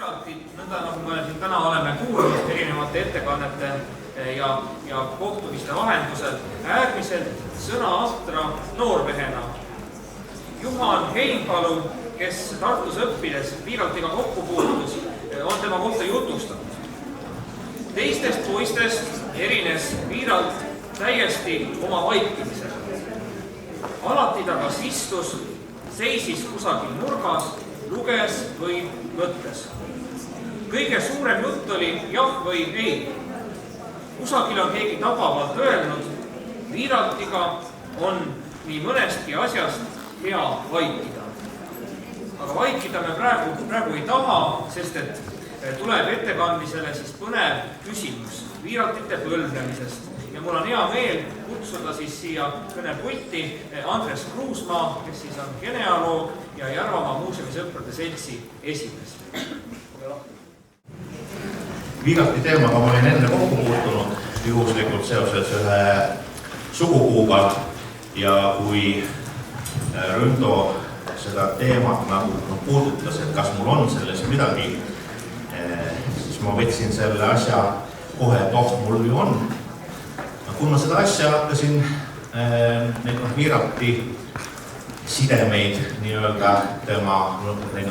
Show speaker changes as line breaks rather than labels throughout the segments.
Viiraltit, nõnda nagu me siin täna oleme kuulnud erinevate ettekannete ja kohtumiste vahendusel äärmiselt sõnaastra noormehena. Juhan Heinpalu, kes Tartus õppides Viiraltiga kokku puutus, on tema kohta jutustanud. Teistest poistest erines Viiralt täiesti oma vaikimisega. Alati ta kas istus, seisis kusagil nurgas, luges või mõtles. Kõige suurem jutt oli jah või ei. Kusagil on keegi tabavalt öelnud, Viiraltiga on nii mõnestki asjast hea vaikida. Aga vaikida me praegu ei taha, sest et tuleb ettekandmisele siis põnev küsimus Viiraltite põlvnemisest. Ja mul on hea meel kutsuda siis siia kõnepulti Andres Kruusmaa, kes siis on genealoog ja Järvamaa muuseumisõprade seltsi esimees.
Viiralti teemaga ma olin enne kokku puutunud juhuslikult seoses ühe sugupuuga ja kui Ründo seda teemat nagu puudutas, et kas mul on selles midagi, siis ma võtsin selle asja kohe, et mul ju on. Kui ma seda asja hakkasin Viiralti sidemeid nii-öelda tema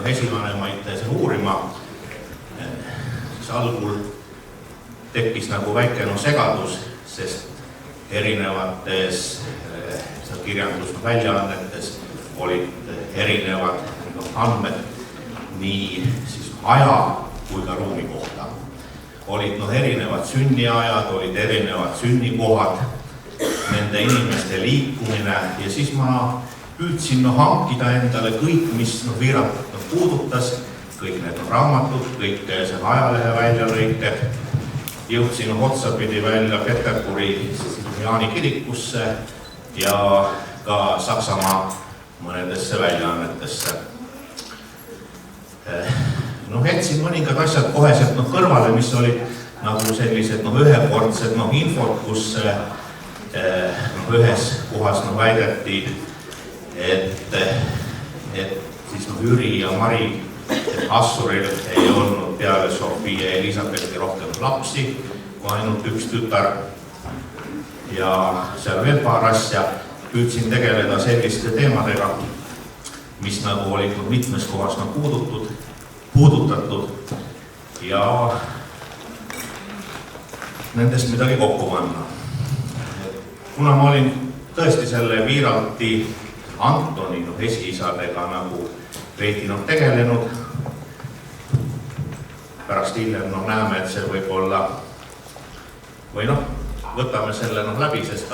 esivanemaid uurima, siis algul tekkis nagu väike segadus, sest erinevates kirjandusväljaannetes olid erinevad andmed nii siis aja kui ka ruumi kohta. Olid erinevad sünniajad, olid erinevad sünnikohad, nende inimeste liikumine ja siis ma püüdsin hankida endale kõik, mis Viiraltit puudutas, kõik need raamatud, kõik see ajalehe väljalõiked. Jõudsin otsapidi välja Peterburi Jaani kirikusse ja ka Saksamaa mõnedesse väljaannetesse. Etsin mõningad asjad koheselt kõrvale, mis olid nagu sellised ühekordsed infot, kus ühes kohas väideti, et siis Jüri ja Mari Assuril ei olnud peale Sofia ja Elisabethi rohkem lapsi kui ainult üks tütar ja seal veel paar asja. Püüdsin tegeleda selliste teemadega, mis olid mitmes kohas puudutatud ja nendest midagi kokku panna. Kuna ma olin tõesti selle Viiralti Antoni esiisadega veidi tegelenud, pärast hiljem näeme, et see võib olla või võtame selle läbi, sest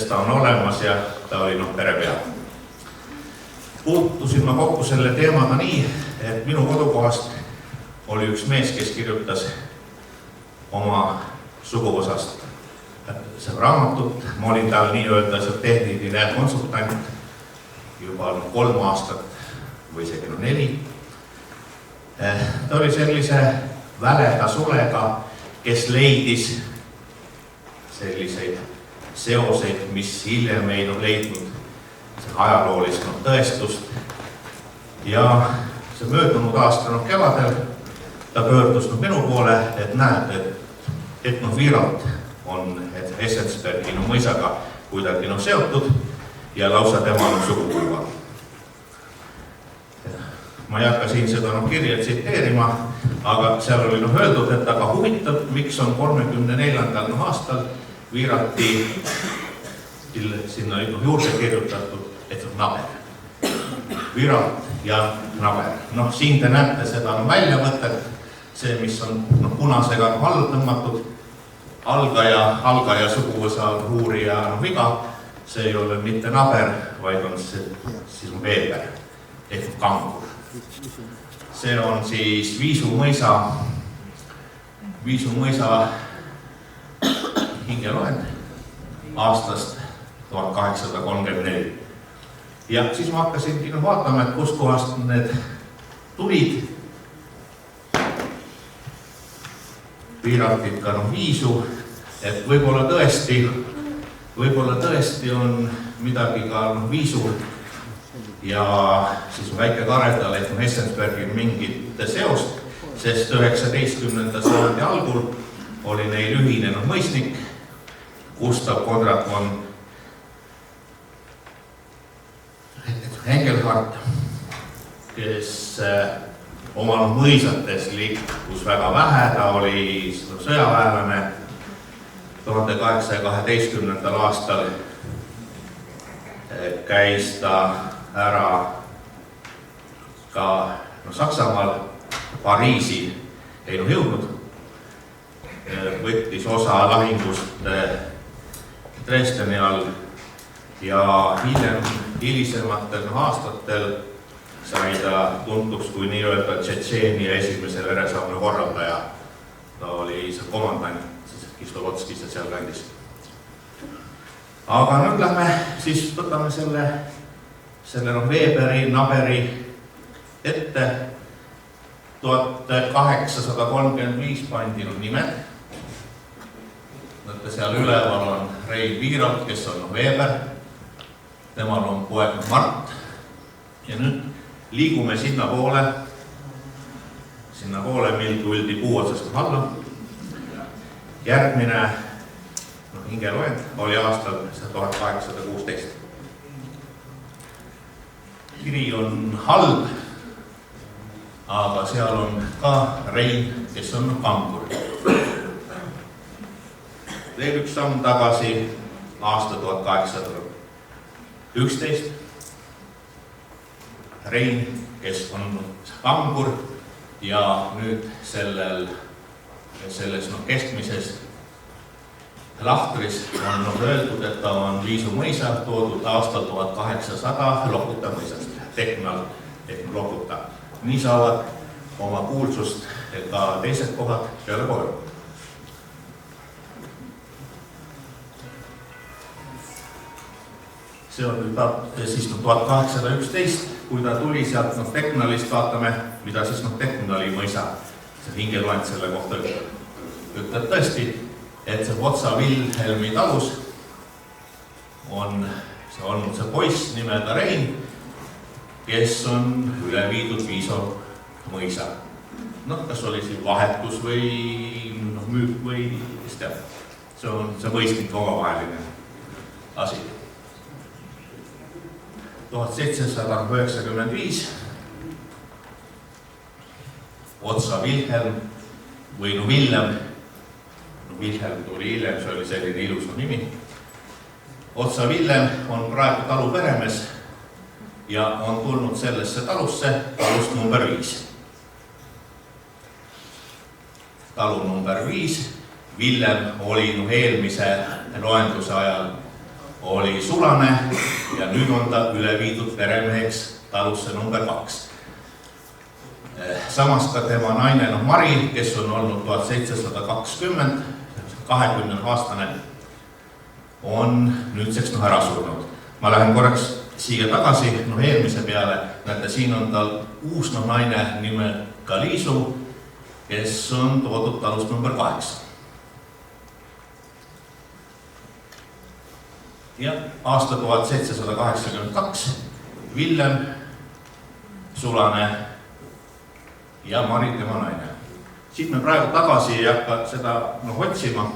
ta on olemas ja ta oli perepea. Puutusin ma kokku selle teemaga nii, et minu kodukohast oli üks mees, kes kirjutas oma suguvõsast see raamatut. Ma olin tal nii-öelda tehniline konsultant juba 3 aastat või isegi 4. Ta oli sellise väleda sulega, kes leidis selliseid seoseid, mis hiljem ei leidnud ajaloolist tõestust. Ja see möödunud aasta kevadel ta pöördus minu poole, et näed, et Viiralt on Essensbergi mõisaga kuidagi seotud ja lausa tema sugupuuga. Ma ei hakka siin seda kirja tsiteerima, aga seal oli öeldud, et aga huvitav, miks on 34. aastal Viiralti sinna juurde kirjutatud, et Naber. Viiralt ja Naber. Siin te näete seda väljavõtet, see, mis on punasega all tõmmatud, algaja suguvõsa uurija viga, see ei ole mitte Naber, vaid on siis Veeber ehk kangur. See on siis Viisu mõisa hingeloend aastast 1834. Ja siis ma hakkasin vaatama, et kust kohast need tulid. Viiraltit ka Viisu, et võib-olla tõesti on midagi ka Viisul ja siis väike Karedal ehk Essensbergil mingit seost, sest 19. sajandi algul oli neil ühinenud mõisnik Gustav Konrad von Engelhardt, kes omal mõisates liikus väga vähe, ta oli sõjaväelane. 1812. aastal käis ta ära ka Saksamaal, Pariisi ei jõudnud, võttis osa lahingust Dresdeni all ja hilisematel aastatel sai ta tuntuks kui nii-öelda Tšetšeenia esimese veresauna korraldaja. Ta oli see komandant Kislovodskis ja seal kandis. Aga nüüd lähme, siis võtame selle Weberi, Naberi ette. 1835 pandi nimed. Näete, seal üleval on Rein Viiralt, kes on Weber. Temal on poeg Mart. Ja nüüd liigume sinna poole, mil tuldi puu otsast alla. Järgmine hingeloend oli aastal 1816. Kiri on halb, aga seal on ka Rein, kes on kangur. Veel üks samm tagasi, aasta 1811. Rein, kes on kangur ja nüüd selles keskmises lahtris on öeldud, et ta on Liisu mõisa toodud aastal 1800 Lokuta mõisast, Teknal ehk Lokuta. Nii saavad oma kuulsust ka teised kohad peale kogu. See on nüüd siis 1811, kui ta tuli sealt Teknalist, vaatame, mida siis Teknali mõisa, see hingeloend selle kohta ütleb. Ütleb tõesti, et see Votsa Vilhelmi talus on olnud see poiss nimega Rein, kes on üle viidud Viiso mõisa. Kas oli siin vahetus või müük või kes teab. See on see mõistlik omavaheline asi. 1795 Otsa Vilhelm või Villem, Vilhelm tuli hiljem, see oli selline ilus nimi. Otsa Villem on praegu talu peremees ja on tulnud sellesse talusse, talust number 5. Talu number 5, Villem oli eelmise loenduse ajal oli sulane ja nüüd on ta üle viidud peremeheks talusse number 2. Samas ka tema naine Mari, kes on olnud 1720, 20-aastane, on nüüdseks ära surnud. Ma lähen korraks siia tagasi eelmise peale. Näete, siin on tal uus naine nimega Liisu, kes on toodud talust number 8. Ja aasta 1782 Villem, sulane ja Mari tema naine. Siit me praegu tagasi ei hakka seda otsima.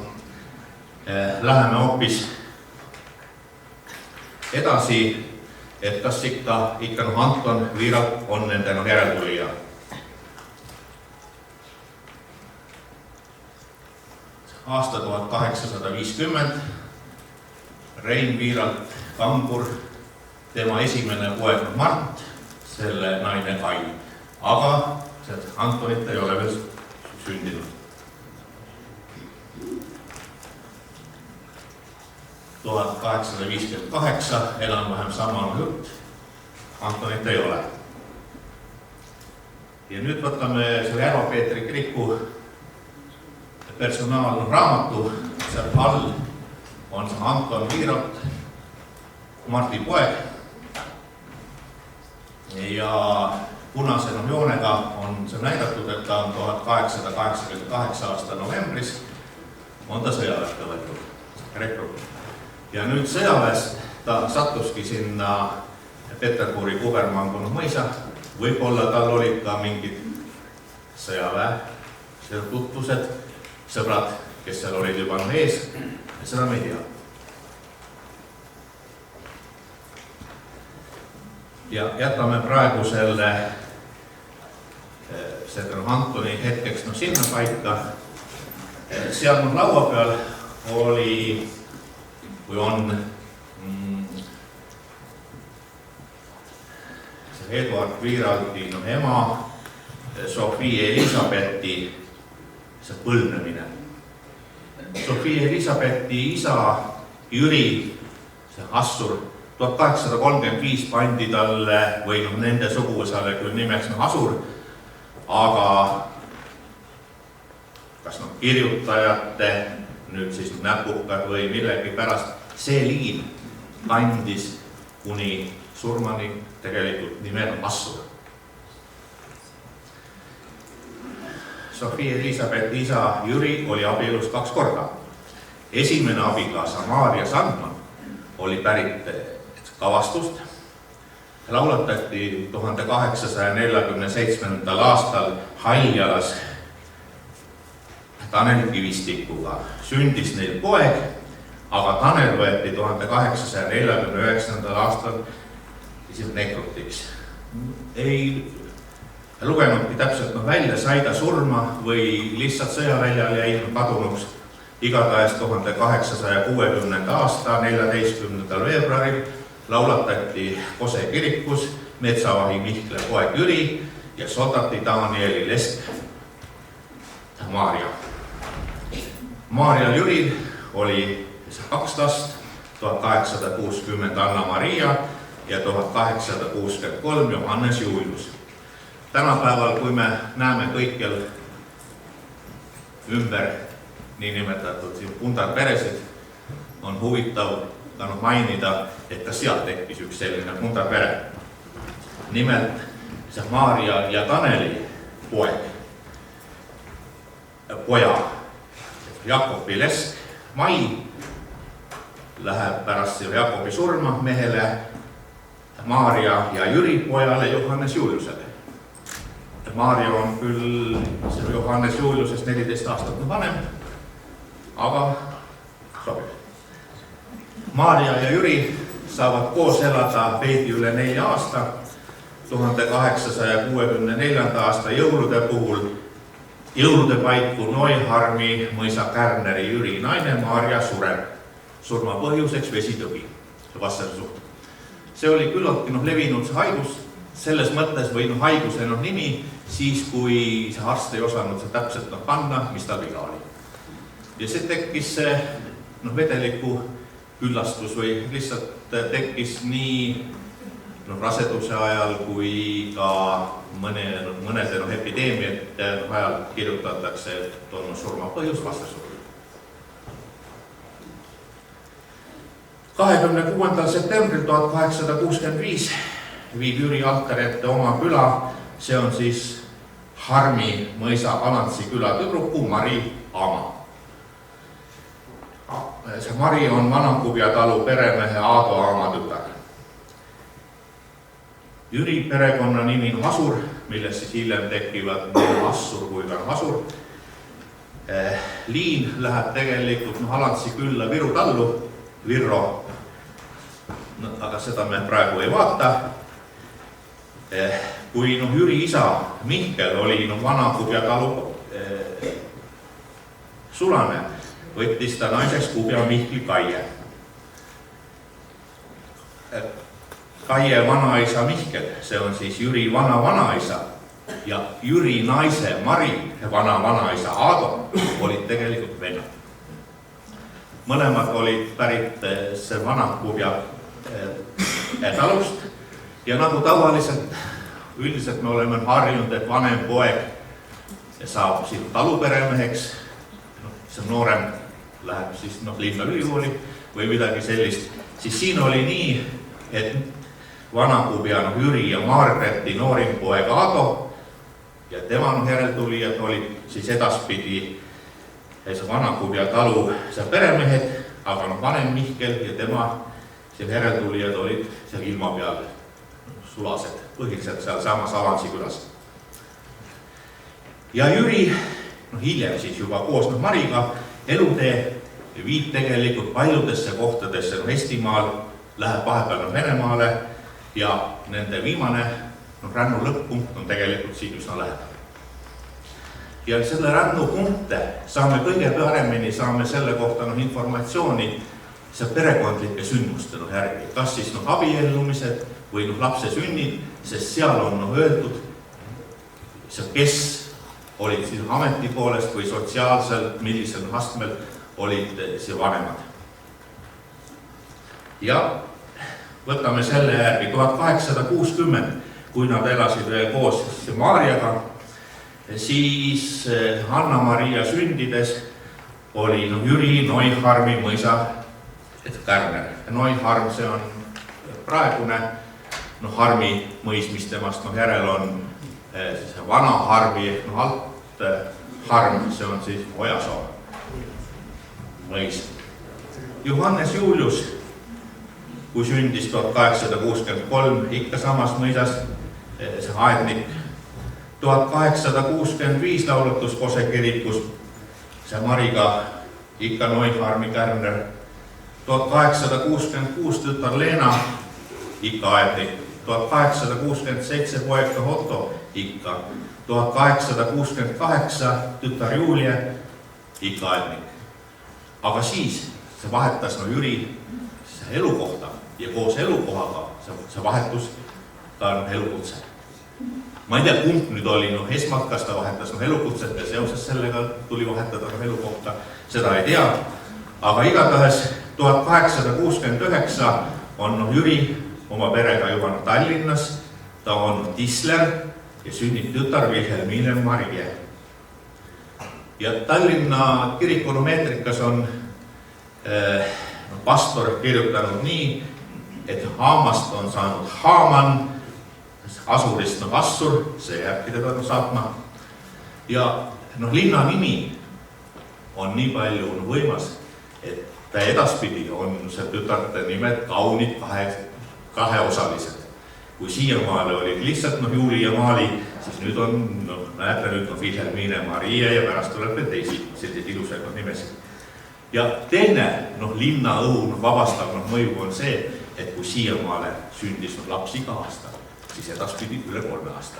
Läheme hoopis edasi, et kas ikka Anton Viiralt on nende järeltulija. Aasta 1850 Rein Viiralt, kangur, tema esimene poeg Mart, selle naine Kai. Aga Antonit ei ole veel sündinud. 1858 enam-vähem sama jutt, Antonit ei ole. Ja nüüd võtame selle Järva-Peetri kiriku personaalraamatu, seal all on see Anton Viiralt, Marti poeg ja punase joonega on see näidatud, et ta on 1888 aasta novembris on ta sõjaväest võetud, rekrut. Ja nüüd sõjaväest ta sattuski sinna Peterburi Kubermangu mõisa, võib-olla tal olid ka mingid sõjaväe tutvused, sõbrad, kes seal olid juba ees, seda me ei tea. Ja jätame praegu selle Antoni hetkeks sinna paika. Seal laua peal oli, kui on Eduard Viiraldi ema Sofie Elisabethi see põlvnemine. Sofie Elisabethi isa Jüri, see Assur, 1835 pandi talle või nende suguvõsale küll nimeks Asur, aga kas kirjutajate nüüd siis näpukad või millegi pärast see liin kandis kuni surmani tegelikult nimed Assur. Sofie Elisabethi isa Jüri oli abielus 2 korda. Esimene abikaasa Maarja Sandman oli pärit Kavastust. Laulatati 1847. aastal Haljalas Tanel Kivistikuga. Sündis neil poeg, aga Tanel võeti 1849. aastal nekrotiks. Ei lugenudki täpselt välja, sai ta surma või lihtsalt sõjaväljal jäi kadunuks. Igatahes 1860. aasta 14. veebruaril laulatati Kose kirikus metsavahi Mihkle poeg Jüri ja soldati Danieli Lesk Maarja. Maarja Jüril oli 2 last, 1860 Anna-Maria ja 1863 Johannes Julius. Tänapäeval, kui me näeme kõikjal ümber niinimetatud pundarperesid, on huvitav mainida, et ka seal tekkis üks selline pundarpere. Nimelt see Maarja ja Taneli poja Jakobi Lesk Mai läheb pärast Jakobi surma mehele Maarja ja Jüri pojale Johannes Juliusele. Maarja on küll Johannes Juliusest 14 aastat vanem, aga sobib. Maarja ja Jüri saavad koos elada veidi üle 4 aasta. 1864. aasta jõulude puhul jõulude paiku Noiharmi mõisa Kärneri Jüri naine Maarja sureb. Surma põhjuseks vesitõbi. See oli küllaltki levinud haigus, selles mõttes või haiguse nimi, siis kui see arst ei osanud see täpselt panna, mis tal viga oli. Ja see tekkis vedeliku küllastus või lihtsalt tekkis nii raseduse ajal kui ka mõnede epideemiate ajal kirjutatakse, et on surma põhjus vastassurm. 26. septembril 1865 viib Jüri altari ette oma küla, see on siis Harmi mõisa Alantsi küla tüdruku Mari Ama. See Mari on Vanakubja talu peremehe Aado Ama tütar. Jüri perekonna nimi on Asur, millest siis hiljem tekivad nii Assur kui ka Asur. Liin läheb tegelikult Alantsi külla Viru tallu, Virro, aga seda me praegu ei vaata. Kui Jüri isa Mihkel oli Vanakubja talu sulane, võttis ta naiseks Kubja Mihkli Kaie. Kaie vanaisa Mihkel, see on siis Jüri vana-vanaisa ja Jüri naise Mari vana-vanaisa Aado olid tegelikult vennad. Mõlemad olid pärit see Vanakubja talust ja nagu tavaliselt üldiselt me oleme harjunud, et vanem poeg saab siin taluperemeheks, see noorem läheb siis linna ülikooli või midagi sellist, siis siin oli nii, et Vanakubja Jüri ja Margreti noorim poeg Aado ja tema järeltulijad olid siis edaspidi Vanakubja talu peremehed, aga vanem Mihkel ja tema järeltulijad olid seal ilma peal sulased, põhiliselt seal samas Alantsi külas. Ja Jüri, hiljem siis juba koos Mariga, elutee viib tegelikult paljudesse kohtadesse Eestimaal, läheb vahepeal Venemaale ja nende viimane rännu lõpp-punkt on tegelikult siin üsna lähedal. Ja selle rännupunkte saame kõige paremini, saame selle kohta informatsiooni see perekondlike sündmuste järgi, kas siis abiellumised või lapse sünnid, sest seal on öeldud, kes olid siis ameti poolest või sotsiaalselt, millisel astmel olid see vanemad. Ja võtame selle järgi 1860, kui nad elasid veel koos Maarjaga, siis Anna-Maria sündides oli Jüri Neuharmi mõisa Kärner. Neuharm, see on praegune Harmi mõis, mis temast järel on vana Harmi alt Harm, see on siis Ojasoo mõis. Johannes Julius, kui sündis 1863, ikka samas mõisas, see aednik. 1865 laulatus Kose kirikus, see Mariga, ikka Neuharmi Kärner. 1866 tütar Leena, ikka aednik. 1867 poeg Otto, ikka. 1868 tütar Julia, ikka aednik. Aga siis see vahetas Jüri elukohta ja koos elukohaga see vahetus ka elukutse. Ma ei tea, kumb nüüd oli esmalt, kas ta vahetas elukutset ja seoses sellega tuli vahetada elukohta, seda ei tea. Aga igatahes 1869 on Jüri oma perega juba Tallinnas, ta on tisler ja sünnib tütar Vilhelmine Marje. Ja Tallinna kirikumeetrikas on pastor kirjutanud nii, et Haamast on saanud Haaman, Asurist Assur, see jääbki teda saatma. Ja linna nimi on nii palju võimas, et ta edaspidi on see tütarte nimed kaunid kaheosalised. Kui siiamaale olid lihtsalt Juuli ja Maali, siis nüüd on, näete nüüd Vilhelmine Maria ja pärast tuleb veel teisi selliseid ilusaid nimesid. Ja teine linna õhu vabastav mõju on see, et kui siiamaale sündis laps iga aasta, siis edaspidi üle 3 aasta.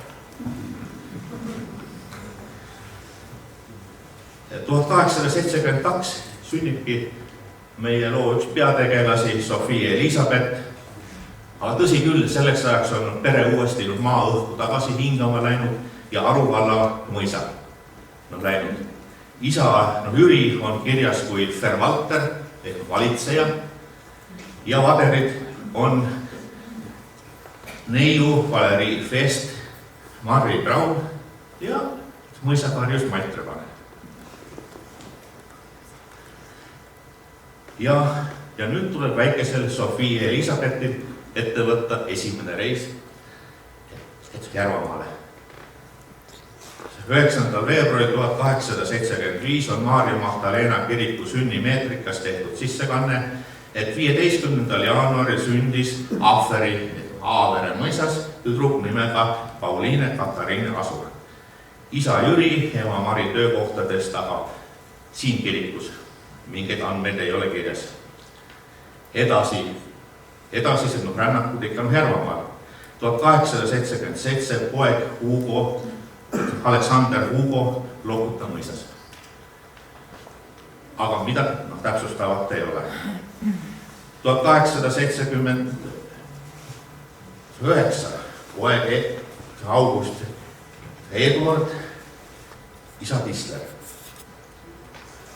1872 sünnibki meie loo üks peategelasi Sofia Elisabeth. Aga tõsi küll, selleks ajaks on pere uuesti maa-õhku tagasi hingama läinud ja Aruvalla mõisa läinud. Isa Jüri on kirjas kui Verwalter ehk valitseja ja vaderid on Neiu, Valeri Fest, Marri Braun ja mõisakarjus Maitrevane. Ja nüüd tuleb väikesel Sofia Elisabetil ette võtta esimene reis Järvamaale. 9. veebruaril 1875 on Maarja Magdalena kiriku sünnimeetrikas tehtud sissekanne, et 15. jaanuaril sündis Aavere mõisas tüdruk nimega Pauliine Katariine Asur. Isa Jüri, ema Mari töökohtadest, aga siin kirikus mingeid andmeid ei ole kirjas. Edasised rännakud ikka Järvamaal. 1877 poeg Hugo, Aleksander Hugo Lokuta mõisas. Aga mida täpsustavat ei ole. 1879 poeg August Eduard, isa Tisler.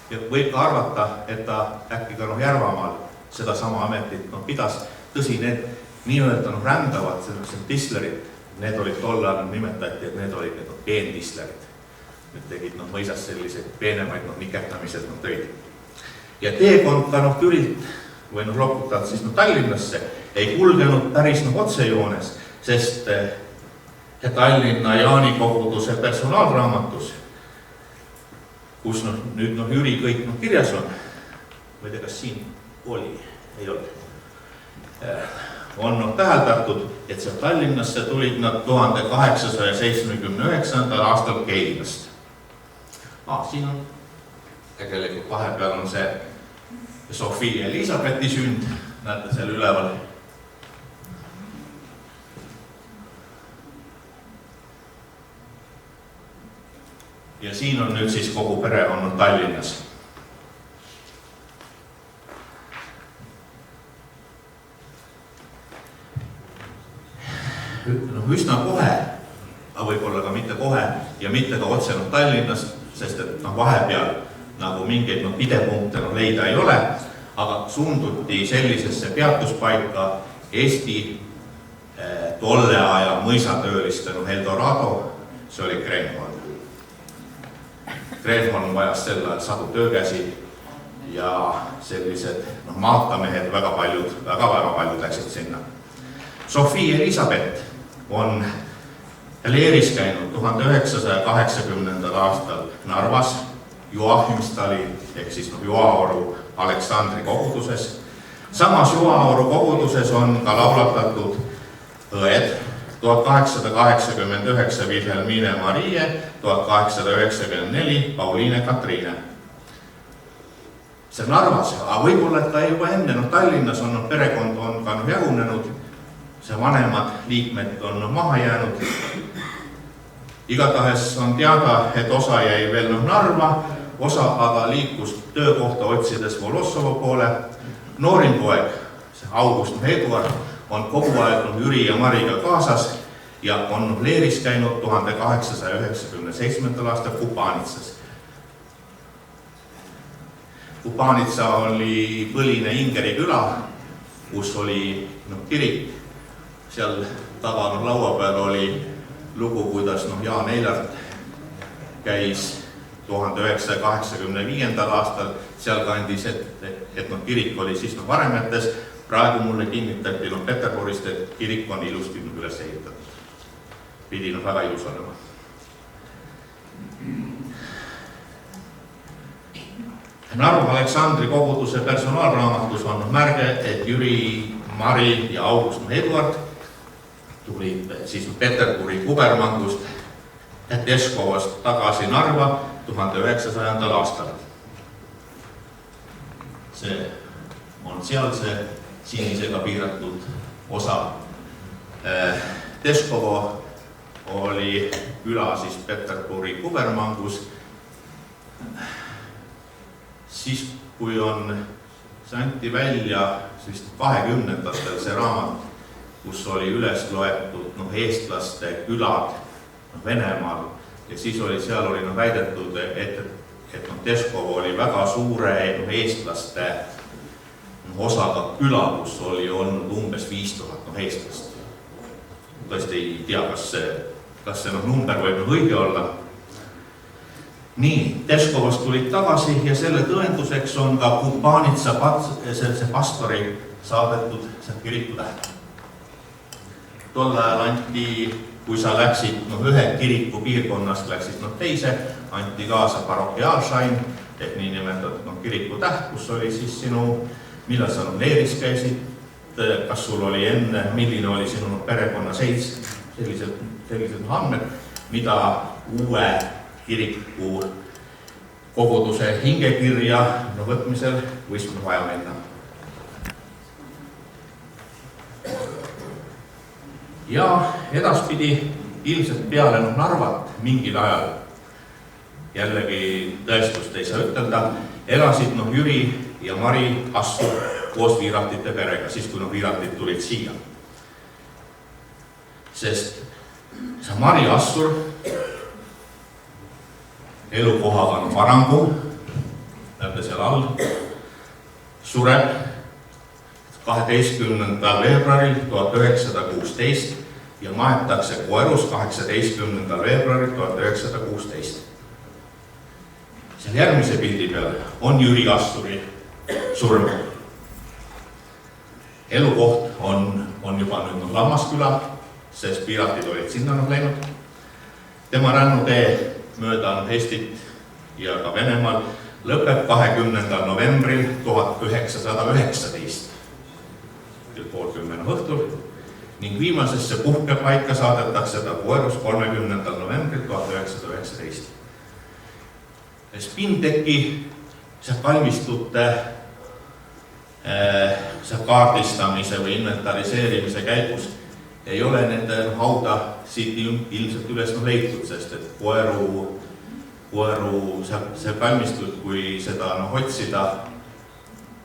Ja võib ka arvata, et ta äkki ka Järvamaal seda sama ametit pidas. Tõsi, need nii-öelda rändavad tislerid, need olid tollal nimetati, et need olid peentislerid. Need tegid mõisas selliseid peenemaid nikerdamised töid. Ja teekond ka Türilt või Lokutalt siis Tallinnasse ei kulgenud päris otsejoones, sest Tallinna Jaani koguduse personaalraamatus, kus nüüd Jüri kõik kirjas on, ma ei tea, kas siin oli, ei ole, on täheldatud, et see Tallinnasse tulid nad 1879. aastal Keilast. Siin on tegelikult vahepeal on see Sofia Elisabethi sünd, näete seal üleval. Ja siin on nüüd siis kogu pere olnud Tallinnas. Üsna kohe, aga võib-olla ka mitte kohe ja mitte ka otse Tallinnas, sest et vahepeal nagu mingeid pidepunkte leida ei ole, aga suunduti sellisesse peatuspaika Eesti tolle aja mõisatööliste Eldorado, see oli Kreenholm. Kreenholm vajas sel ajal sadu töökäsi ja sellised maatamehed, väga paljud läksid sinna. Sofia Elisabeth on leeris käinud 1980. aastal Narvas Joachimstali ehk siis Joaoru Aleksandri koguduses. Samas Joaoru koguduses on ka laulatatud õed 1889 Wilhelmine Marie, 1894 Pauliine Katriine. See Narvas, aga võib-olla et ka juba enne Tallinnas on perekond on ka jagunenud, see vanemad liikmed on maha jäänud. Igatahes on teada, et osa jäi veel Narva, osa aga liikus töökohta otsides Volossovo poole. Noorim poeg, see August Eduard, on kogu aeg Jüri ja Mariga kaasas ja on leeris käinud 1897. aastal Kupanitsas. Kupanitsa oli põline Ingeri küla, kus oli kirik. Seal taga laua peal oli lugu, kuidas Jaan Eilart käis 1985. aastal seal kandis, et kirik oli siis varemetes. Praegu mulle kinnitati Peterburist, et kirik on ilusti üles ehitatud. Pidi väga ilus olema. Narva Aleksandri koguduse personaalraamatus on märge, et Jüri, Mari ja August Eduard tulid siis Peterburi kubermangust Teskovast tagasi Narva 1900. aastal. See on seal see sinisega piiratud osa. Teskovo oli küla siis Peterburi kubermangus. Siis kui see anti välja 20-ndatel see raamat, kus oli üles loetud eestlaste külad Venemaal ja siis seal oli väidetud, et Teskovo oli väga suure eestlaste osaga küla, kus oli olnud umbes 5000 eestlast. Tõesti ei tea, kas see number võib õige olla. Nii, Teskovast tulid tagasi ja selle tõenduseks on ka Kupanitsa pastori saadetud kiriku täht. Tol ajal anti, kui sa läksid ühe kiriku piirkonnast, läksid teise, anti kaasa parokiaalsain ehk nii nimetatud kiriku täht, kus oli siis sinu, millal sa leeris käisid, kas sul oli enne, milline oli sinu perekonna seis, sellised andmed, mida uue kiriku koguduse hingekirja võtmisel võis vaja minna. Ja edaspidi ilmselt peale Narvat mingil ajal, jällegi tõestust ei saa ütelda, elasid Jüri ja Mari Assur koos Viiratite perega, siis kui Viiratid tulid siia. Sest see Mari Assur elukohaga Varangu, näete seal all, sureb 12. veebruaril 1916 ja maetakse Koerus 18. veebruaril 1916. Seal järgmise pildi peal on Jüri Assuri surm. Elukoht on juba nüüd Lammasküla, sest Viiratid olid sinna läinud. Tema rännutee mööda Eestit ja ka Venemaal lõpeb 20. novembril 1919 kell 9:30 õhtul ning viimasesse puhkepaika saadetakse ta Koerus 30. novembril 1919. Spinteki see kalmistute see kaardistamise või inventariseerimise käigus ei ole nende hauda siit ilmselt üles leitud, sest et koeru see kalmistud, kui seda otsida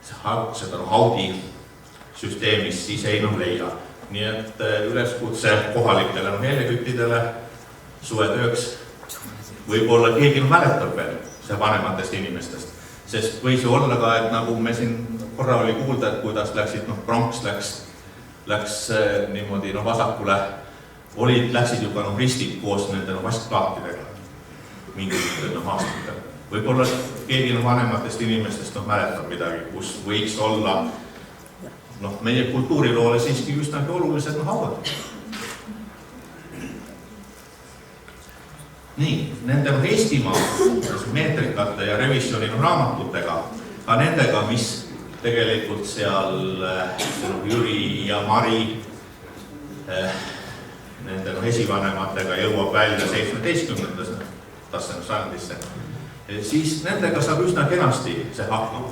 seda haudi süsteemis, siis ei leia. Nii et üleskutse kohalikele heleküttidele suvetööks võib-olla keegi mäletab veel see vanematest inimestest, sest võis ju olla ka, et nagu me siin korra oli kuulda, et kuidas läksid, pronks läks niimoodi vasakule, läksid juba ristid koos nende vastplaatidega mingid aastatel. Võib-olla keegi vanematest inimestest mäletab midagi, kus võiks olla meie kultuuriloole siiski üsnagi olulised hauad. Nii, nende Eestimaa meetrikate ja revisjoni raamatutega, ka nendega, mis tegelikult seal Jüri ja Mari nende esivanematega jõuab välja 17. sajandisse, siis nendega saab üsna kenasti see hakkama.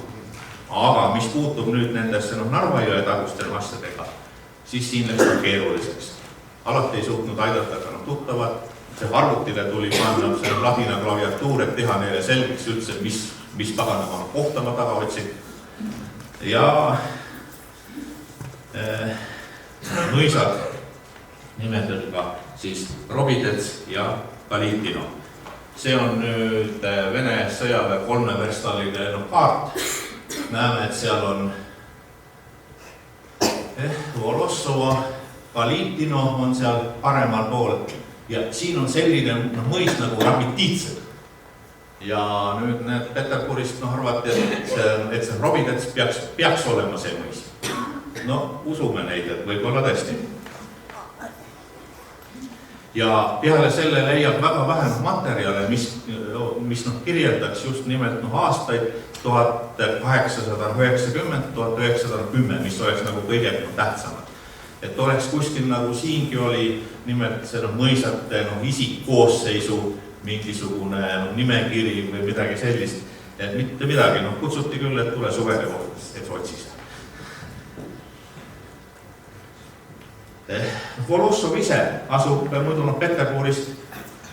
Aga mis puutub nüüd nendesse Narva jõe tagustele asjadega, siis siin läks keeruliseks. Alati ei suutnud aidata ka tuttavad, see arvutile tuli panna see ladina klaviatuur, et teha neile selgeks üldse, mis taganema kohta ma taga otsin. Ja mõisad nimedel ka siis Robidets ja Kalitino. See on nüüd Vene sõjaväe 3-verstaline kaart. Näeme, et seal on Volossova, Kalitino on seal paremal pool ja siin on selline mõis nagu Rabititsed. Ja nüüd need Peterburist arvati, et see Robidets peaks olema see mõis. Usume neid, et võib-olla tõesti. Ja peale selle leiab väga vähe materjale, mis kirjeldaks just nimelt aastaid 1890, 1910, mis oleks kõige tähtsamad. Et oleks kuskil siingi oli nimelt mõisate isikkoosseisu mingisugune nimekiri või midagi sellist. Et mitte midagi, kutsuti küll, et tule suvele kohtadest, et otsis. Volossov ise asub muidu Peterburist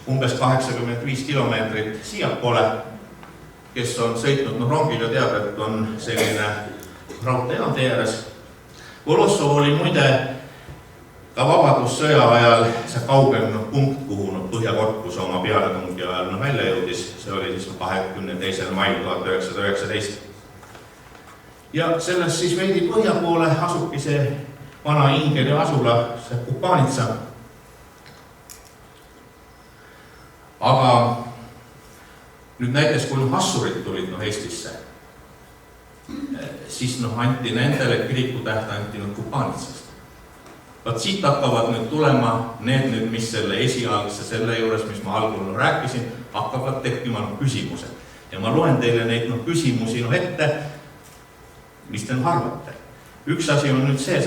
umbes 85 kilomeetrit siiapoole. Kes on sõitnud rongil ja teab, et on selline raudtee ääres. Volossov oli muide ka vabadussõja ajal see kaugem punkt, kuhu Põhjakorpus oma pealetungi ajal välja jõudis. See oli siis 22. mail 1919. Ja sellest siis veidi põhja poole asubki see vana Ingeri asula, see Kupanitsa. Aga nüüd näiteks, kui Hassurid tulid Eestisse, siis anti nendele kirikutäht anti Kupanitsast. Vaat siit hakkavad nüüd tulema need, mis selle esialgse, selle juures, mis ma algul rääkisin, hakkavad tekkima küsimused. Ja ma loen teile neid küsimusi ette, mis te arvate. Üks asi on nüüd see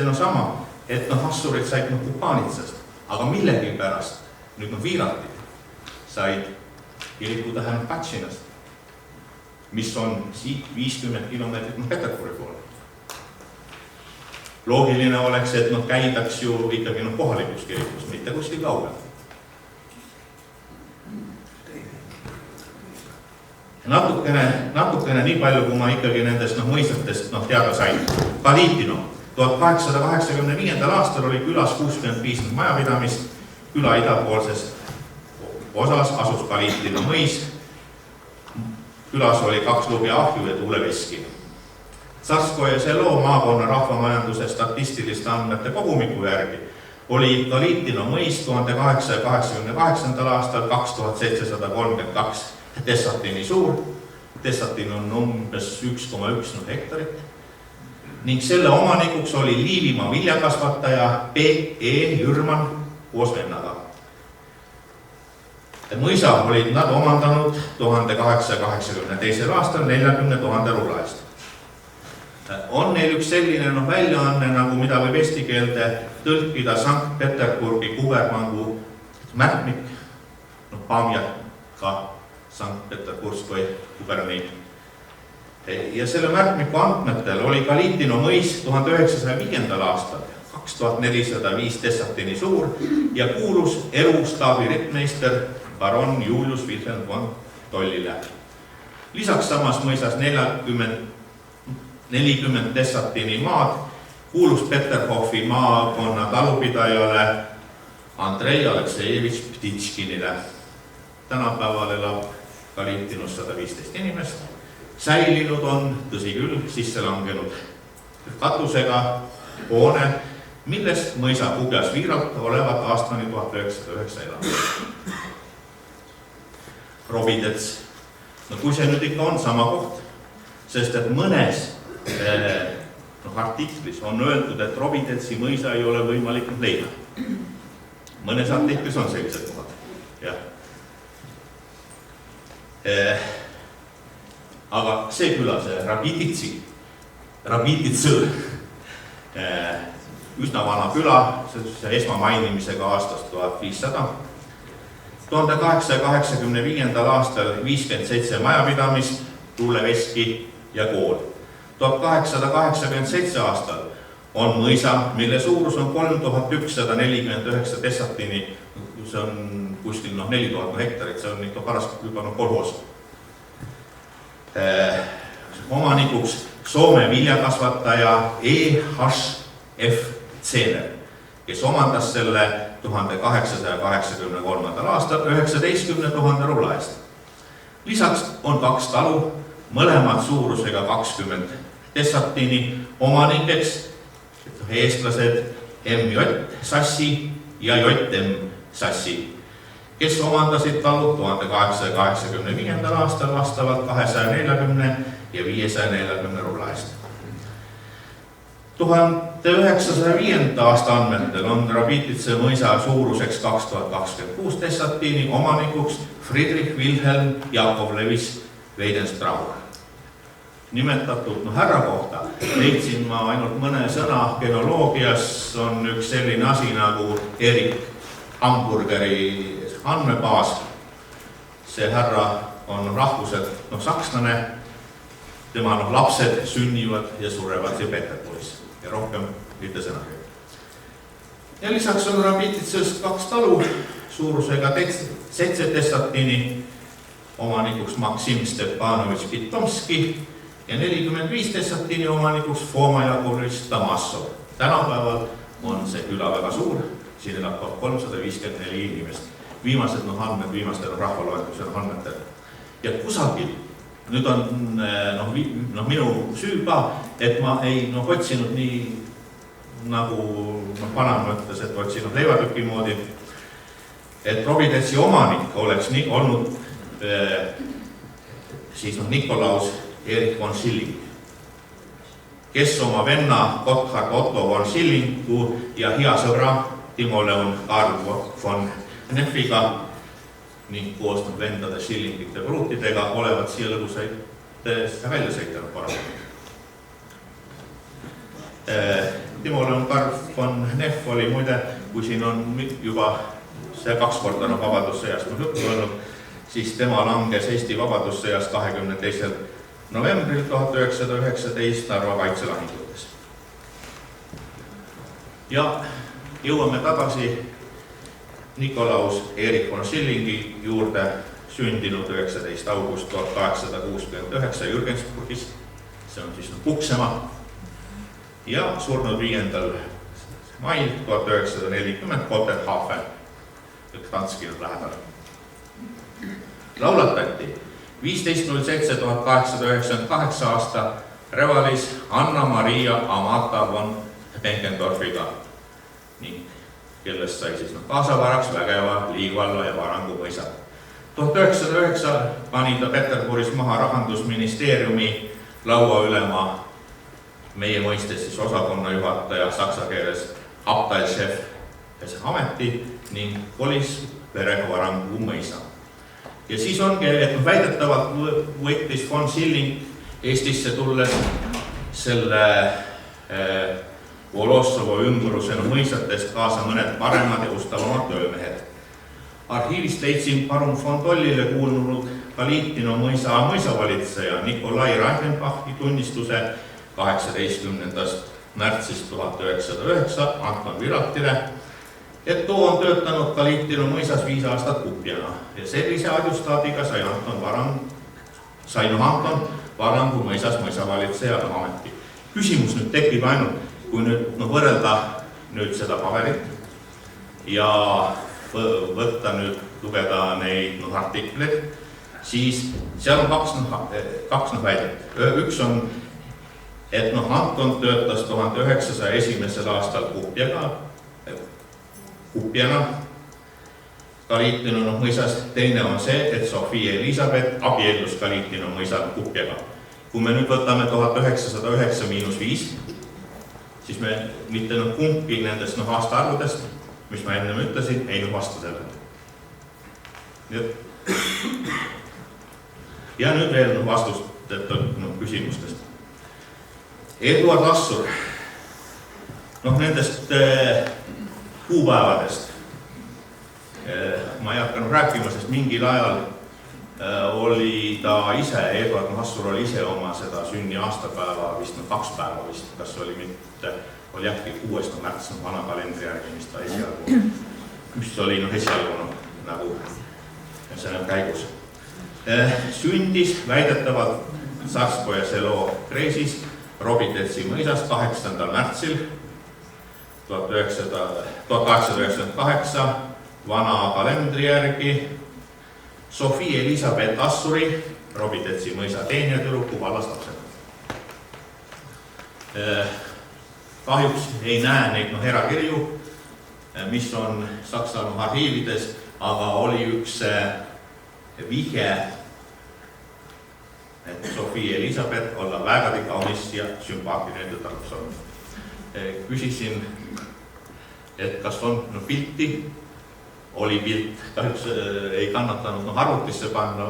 on sama, et Hassurid said Kupanitsast, aga millegi pärast nüüd viirati said kirikutähe Patšinast, mis on siit 50 kilomeetrit Peterburi poole. Loogiline oleks, et käidaks ju ikkagi kohalikus kirikus, mitte kuskil kaugel. Natukene nii palju, kui ma ikkagi nendest mõisatest teada sain. Kalitino. 1885. aastal oli külas 65 majapidamist, küla idapoolses osas asus Kalitino mõis. Külas oli 2 lubi ahju ja tuuleveski. Tsarskoje selo maakonna rahvamajanduse statistiliste andmete kogumiku järgi oli Kalitino mõis 1888. aastal 2732 Tessatini suur. Tessatin on umbes 1,1 hektarit. Ning selle omanikuks oli Liivimaa viljakasvataja P.E. Jürman koos vennaga. Mõisa olid nad omandanud 1882. aastal 40 000 rubla eest. On neil üks selline väljaanne, nagu mida võib eesti keelde tõlkida Sankt-Peterburgi kuvermangu märkmik, pamjatka Sankt-Peterburg või Kuberni. Ja selle märkmiku andmetel oli Kalitino mõis 1905. aastal 2405 dessatini suur ja kuulus erustaabi rittmeister baron Julius Wilhelm von Tollile. Lisaks samas mõisas 40 dessatini maad kuulus Peterhofi maakonna talupidajale Andrei Aleksejevitš Ptitškinile. Tänapäeval elab Kalitinus 115 inimest. Säilinud on, tõsi küll, sisse langenud katusega hoone, millest mõisa Kugjas Viiralt olevat aastani 1909 elanud. Robidets. No kui see nüüd ikka on sama koht, sest et mõnes artiklis on öeldud, et Robidetsi mõisa ei ole võimalik leida. Mõnes artiklis on sellised kohad. Jah. Aga see küla, see Rabiditsi, üsna vana küla, see esmamainimisega aastast 1500. 1885. aastal 57 majapidamist, tulleveski ja kool. 1887 aastal on mõisa, mille suurus on 3149 dessatini, see on kuskil 4000 hektarit, see on ikka paras juba kolhoos. Omanikuks Soome viljakasvataja E.H.F. Zener, kes omandas selle 1883. aastal 19 000 rubla eest. Lisaks on 2 talu, mõlemad suurusega 20 dessatini omanikeks eestlased M.J. Sassi ja J.M. Sassi, kes omandasid talud 1885. aastal vastavalt 240 ja 540 rubla eest. 1905. aasta andmetel on Rabiditse mõisa suuruseks 2026 dessatini omanikuks Friedrich Wilhelm Jakov Levis Weidenstrauer. Nimetatud härra kohta leidsin ma ainult mõne sõna. Genoloogias on üks selline asi nagu Erik Hamburgeri andmebaas. See härra on rahvuselt sakslane. Tema lapsed sünnivad ja surevad siin Peterburis ja rohkem mitte sõnagi. Ja lisaks on Rabiditsest 2 talu suurusega 7 dessatini omanikuks Maksim Stepanovitš Pitomski ja 45 dessatini omanikuks Foma Jakovlevitš Tamassov. Tänapäeval on see küla väga suur, siin elab 354 inimest. Viimased andmed, viimastel rahvaloendusel andmetel. Ja kusagil, nüüd on minu süü ka, et ma ei otsinud nii nagu vanam mõttes, et otsinud leivatüki moodi, et Robidetsi omanik oleks olnud siis Nikolaus Erik von Schilling, kes oma venna Gotthard Otto von Schillingu ja hea sõbra Timo Leon Karl von Neffiga ning koos vendade Schillingite pruutidega olevat siia lõbusaid välja sõitanud paraku. Timo Leon Karl von Neff oli muide, kui siin on juba see 2 korda vabadussõjast juttu olnud, siis tema langes Eesti vabadussõjas 22. novembril 1919 Narva kaitselahingutes. Ja jõuame tagasi Nikolaus Erik von Schillingi juurde, sündinud 19. august 1869 Jürgensburgis, see on siis Puksemaa, ja surnud 5. mail 1940 Kopenhagen, Gdanskil lähedal. Laulatati 15.07.1898 aasta Revalis Anna-Maria Amata von Benkendorfiga, ning kellest sai siis kaasavaraks Vägeva, Liivalla ja Varangu mõisa. 1909 pani ta Peterburis maha rahandusministeeriumi lauaülema, meie mõistes siis osakonna juhataja, saksa keeles Abteilchef ameti, ning kolis Verega Varangu mõisa. Ja siis ongi, et väidetavalt võttis von Schilling Eestisse tulles selle Volossovo ümbruse mõisatest kaasa mõned paremad ja ustavamad töömehed. Arhiivist leidsin parun von Tollile kuulunud Galitino mõisa mõisavalitseja Nikolai Reichenbachi tunnistuse 18. märtsist 1909 Anton Viratile, et too on töötanud Galitino mõisas 5 aastat kupjana ja sellise adjustaadiga sai Anton Varangu mõisas mõisavalitseja ameti. Küsimus nüüd tekib ainult, kui nüüd võrrelda nüüd seda paberit ja võtta nüüd lugeda neid artikleid, siis seal on kaks väidet. Üks on, et Anton töötas 1901. aastal kupjana Galitino mõisas. Teine on see, et Sofia Elisabeth abiellus Galitino mõisa kupjaga. Kui me nüüd võtame 1909-5, siis me mitte kumbki nendest aastaarvudest, mis ma enne ütlesin, ei vasta sellele. Ja nüüd veel vastust küsimustest. Eduard Assur, nendest kuupäevadest ma ei hakanud rääkima, sest mingil ajal oli ta ise, Eduard Assur oli ise oma seda sünni aastapäeva vist 2 päeva vist, kas oli mitte, oli äkki 6. märts vana kalendri järgi, mis ta oli esialgu nagu selle käigus. Sündis väidetavalt Sarskoja selo Kreesis Robitetsi mõisas 8. märtsil 1898 vana kalendri järgi Sofia Elisabeth Assuri, Robitetsi mõisa teenijatüdruku vallastlapsed. Kahjuks ei näe neid erakirju, mis on Saksamaa arhiivides, aga oli üks vihje, et Sofia Elisabeth olla vägagi kaunis ja sümpaatiline tütarlaps on. Küsisin, et kas on pilti, oli pilt, kahjuks ei kannatanud arvutisse panna,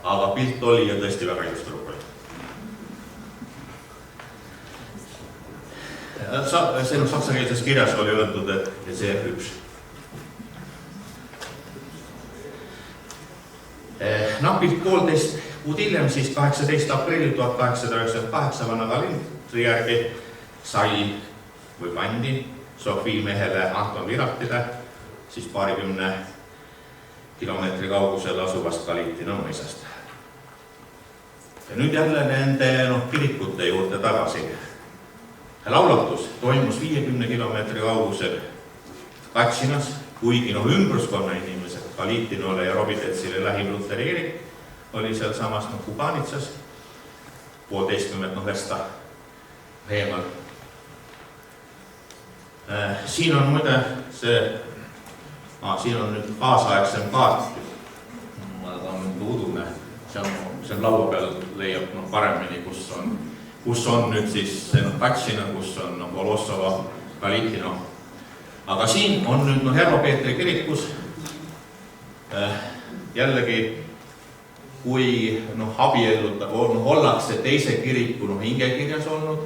aga pilt oli ja tõesti väga ilus tüdruk oli. See saksakeelses kirjas oli öeldud, et see üks. Napilt 1,5 kuud hiljem, siis 18. aprillil 1898 vana kalendri järgi sai või pandi Sofii mehele Anton Viratile siis paarikümne kilomeetri kaugusel asuvast Galitino mõisast. Ja nüüd jälle nende kirikute juurde tagasi. Laulatus toimus 50 kilomeetri kaugusel Katsinas, kuigi ümbruskonna inimesed Galitinole ja Robidetsile lähim Luteri kirik oli seal samas Kuganitsas, 1,5 vesta eemal. Siin on muide siin on nüüd kaasaegsem kaart, ta on udune, see on laua peal leiab paremini, kus on nüüd siis Katsina, kus on Volossova, Galitino. Aga siin on nüüd Herro Peetri kirikus jällegi, kui ollakse teise kiriku hingekirjas olnud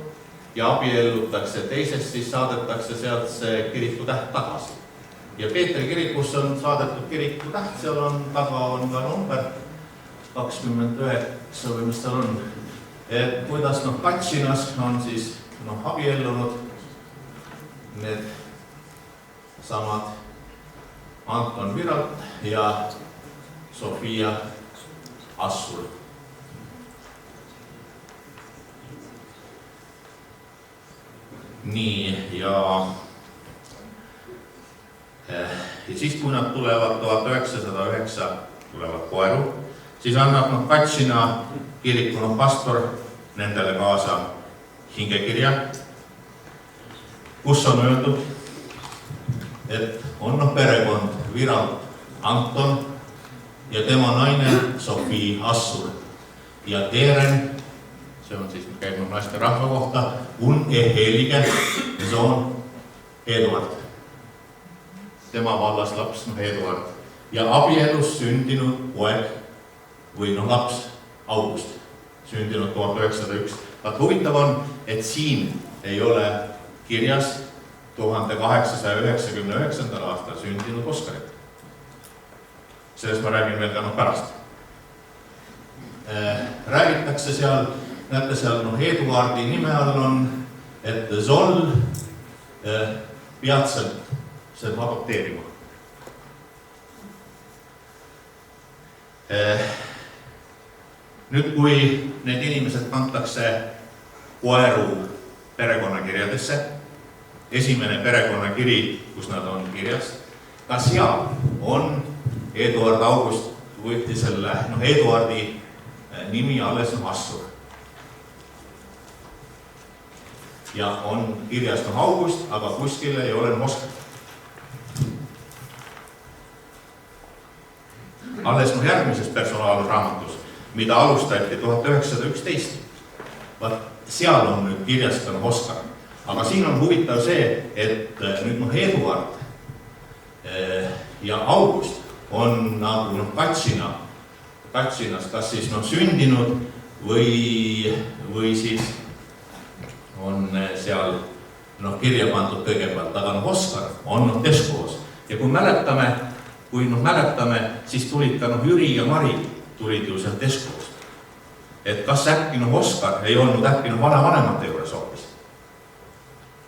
ja abiellutakse teisest, siis saadetakse sealt see kiriku täht tagasi. Ja Peetri kirikus on saadetud kiriku täht, seal on taga on ka number 29 või mis tal on. Et kuidas Katsinas on siis abiellunud need samad Anton Virat ja Sofia Assur. Nii, ja siis kui nad tulevad 1909 tulevad koeru, siis annab Katsina kiriku pastor nendele kaasa hingekirja, kus on öeldud, et on perekond Virat Anton ja tema naine Sofia Assur ja Teren, see on siis käib naiste rahva kohta, un helige soon Eduard. Tema vallas laps Eduard ja abielus sündinud poeg või laps August, sündinud 1901. Vaat huvitav on, et siin ei ole kirjas 1899. aastal sündinud Oskarit. Sellest ma räägin veel ka pärast. räägitakse seal, näete seal Eduardi nime all on, et Zoll peatselt see adopteerima. Nüüd, kui need inimesed kantakse koeru perekonnakirjadesse, esimene perekonnakiri, kus nad on kirjas, ka seal on Eduard August võeti selle, Eduardi nimi alles Assur. Ja on kirjas August, aga kuskil ei ole Moskva. Alles järgmises personaalraamatus, mida alustati 1911, seal on nüüd kirjas ka Oskar. Aga siin on huvitav see, et nüüd Eduard ja August on nagu Katsinas kas siis sündinud või siis on seal kirja pandud kõigepealt, aga Oskar on Teskoos. Ja kui mäletame, siis tulid ka Jüri ja Mari tulid ju seal Teskoos. Et kas äkki Oskar ei olnud äkki vanavanemate juures hoopis.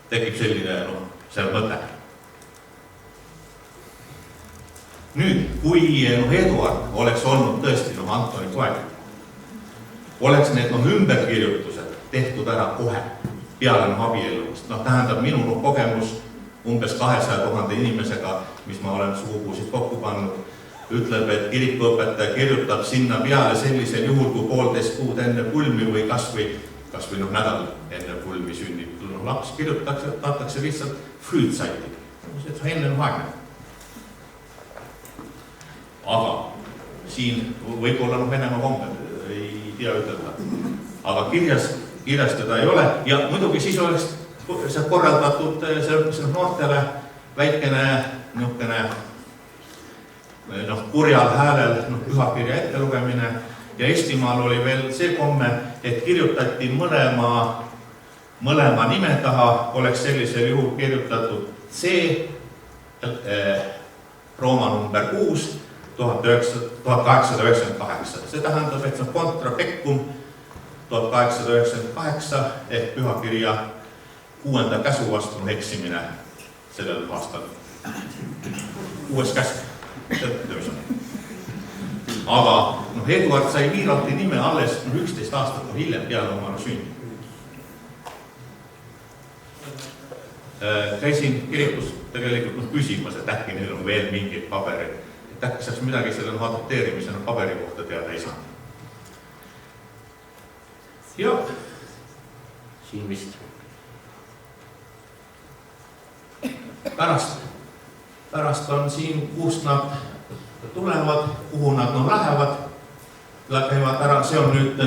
Tekib selline seal mõte. Nüüd, kui Eduard oleks olnud tõesti Antoni poeg, oleks need ümberkirjutused tehtud ära kohe peale abiellumist. Tähendab minu kogemus umbes 200 000 inimesega, mis ma olen sugupuusid kokku pannud, ütleb, et kirikuõpetaja kirjutab sinna peale sellisel juhul, kui 1,5 kuud enne pulmi või kas või nädal enne pulmi sünnib. Laps kirjutatakse lihtsalt Frühzeitig. See on enneaegne. Aga siin võib-olla Venemaa kombel, ei tea ütelda. Aga kirjas teda ei ole ja muidugi siis oleks see korraldatud noortele väikene kurjal häälel pühakirja ettelugemine ja Eestimaal oli veel see komme, et kirjutati mõlema nime taha, oleks sellisel juhul kirjutatud C, Rooma number 6, 1898. See tähendab, et see on contra pecum 1898 ehk pühakirja 6. käsu vastu eksimine sellel aastal. 6. käsk. Aga Eduard sai Viiralti nime alles 11 aastat hiljem peale oma sündi. Käisin kirikus tegelikult küsimas, et äkki neil on veel mingid paberid. Et äkki saaks midagi selle adopteerimise paberi kohta teada ei saa. Ja, siin vist. Pärast on siin, kust nad tulevad, kuhu nad lähevad, käivad ära, see on nüüd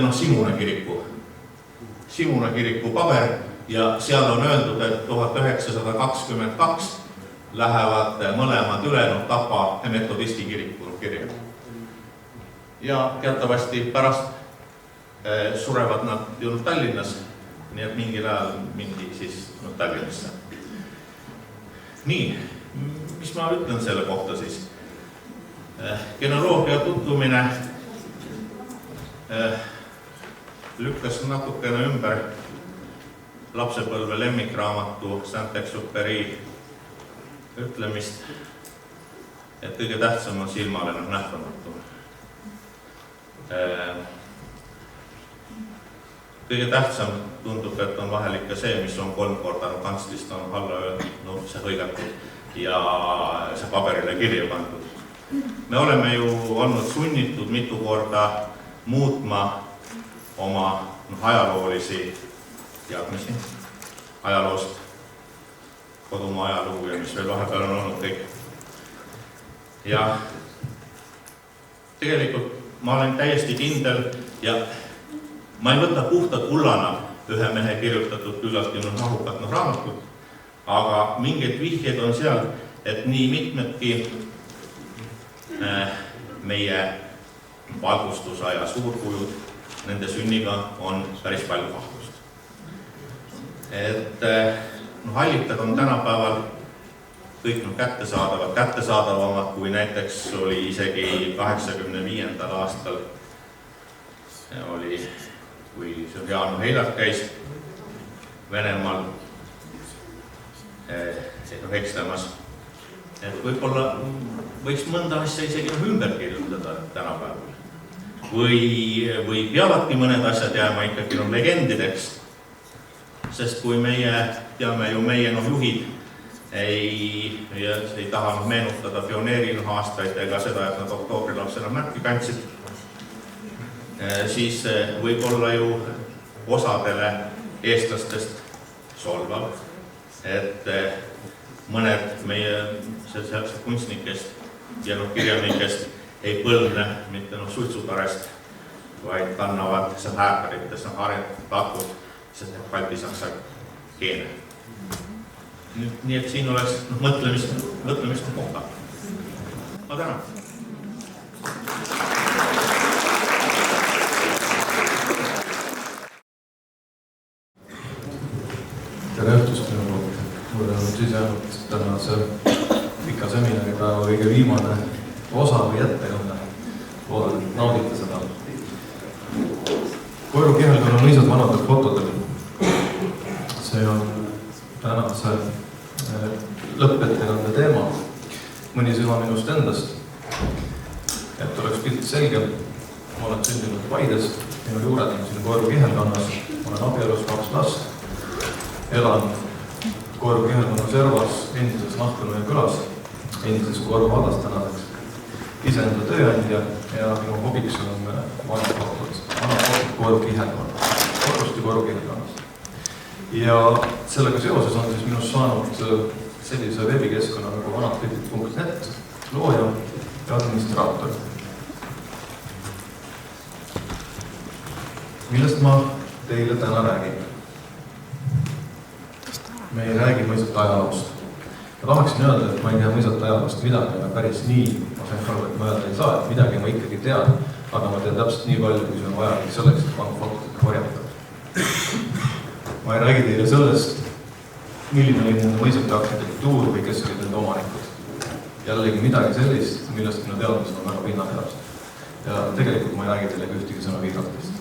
Simuna kiriku paber ja seal on öeldud, et 1922 lähevad mõlemad üle Tapa metodisti kiriku kirja. Ja teatavasti pärast surevad nad ju Tallinnas, nii et mingil ajal mindi siis Tallinnasse. Nii, mis ma ütlen selle kohta siis? Genealoogia tutvumine lükkas natukene ümber lapsepõlve lemmikraamatu Saint-Exupéry ütlemist, et kõige tähtsam on silmale nähtamatu. Kõige tähtsam tundub, et on vahel ikka see, mis on 3 korda kantslist on alla öelnud, see hõigatud ja see paberile kirja pandud. Me oleme ju olnud sunnitud mitu korda muutma oma ajaloolisi teadmisi ajaloost, kodumaa ajalugu ja mis veel vahepeal on olnud kõik. Ja tegelikult ma olen täiesti kindel ja ma ei võta puhtalt kullana ühe mehe kirjutatud küllalt mahukat raamatut, aga mingid vihjed on seal, et nii mitmedki meie valgustusaja suurkujud, nende sünniga on päris palju kahtlust. Et allikad on tänapäeval kõik kättesaadavamad, kui näiteks oli isegi 85. aastal oli, kui Jan Heilak käis Venemaal ekslemas. Et võib-olla võiks mõnda asja isegi ümber kirjutada tänapäeval. Või peavadki mõned asjad jääma ikkagi legendideks. Sest kui meie teame ju meie juhid ei taha meenutada pioneeri aastaid ega seda, et nad oktoobrilapsena märki kandsid, siis võib-olla ju osadele eestlastest solvav, et mõned meie kunstnikest ja kirjanikest ei põlne mitte suitsutarest, vaid kannavad häärkarites arendatud baltisaksa keene. Nii et siin oleks mõtlemist kohta. Ma tänan.
Tere õhtust minu poolt. Mul on siis jäänud tänase pika seminaripäeva kõige viimane osa või ettekanne. Loodan, et naudite seda. Koiru Kiheldal on mõisad vanadel fotodel. See on tänase lõppettekande teema. Mõni sõna minust endast. Et oleks pilt selge. Ma olen sündinud Paides. Minu juured on siin Koiru Kiheldannas. Ma olen abielus 2 last. Elan Koiru Kiheldana servas endises Nahkõnuja külas. Endises Koiru vallas tänaseks. Iseenda tööandja ja minu hobiks on vanad fotod Koiru Kiheldana. Koirust ja Koiru Kiheldannas. Ja sellega seoses on siis minust saanud sellise veebikeskkonna nagu vanadpildid.net, looja ja administraator. Millest ma teile täna räägin? Me ei räägi mõisat ajaloost. Ma tahaksin öelda, et ma ei tea mõisat ajaloost midagi, aga päris nii, ma sain aru, et ma öelda ei saa, et midagi ma ikkagi tean, aga ma tean täpselt nii palju, kui see on vajalik selleks, et vanu fotodega korjata. Ma ei räägi teile sellest, milline oli nende mõisate arhitektuur või kes olid nende omanikud. Jällegi midagi sellist, millest minu teadmised on väga pinnapealsed. Ja tegelikult ma ei räägi teile ühtegi sõna viiratist.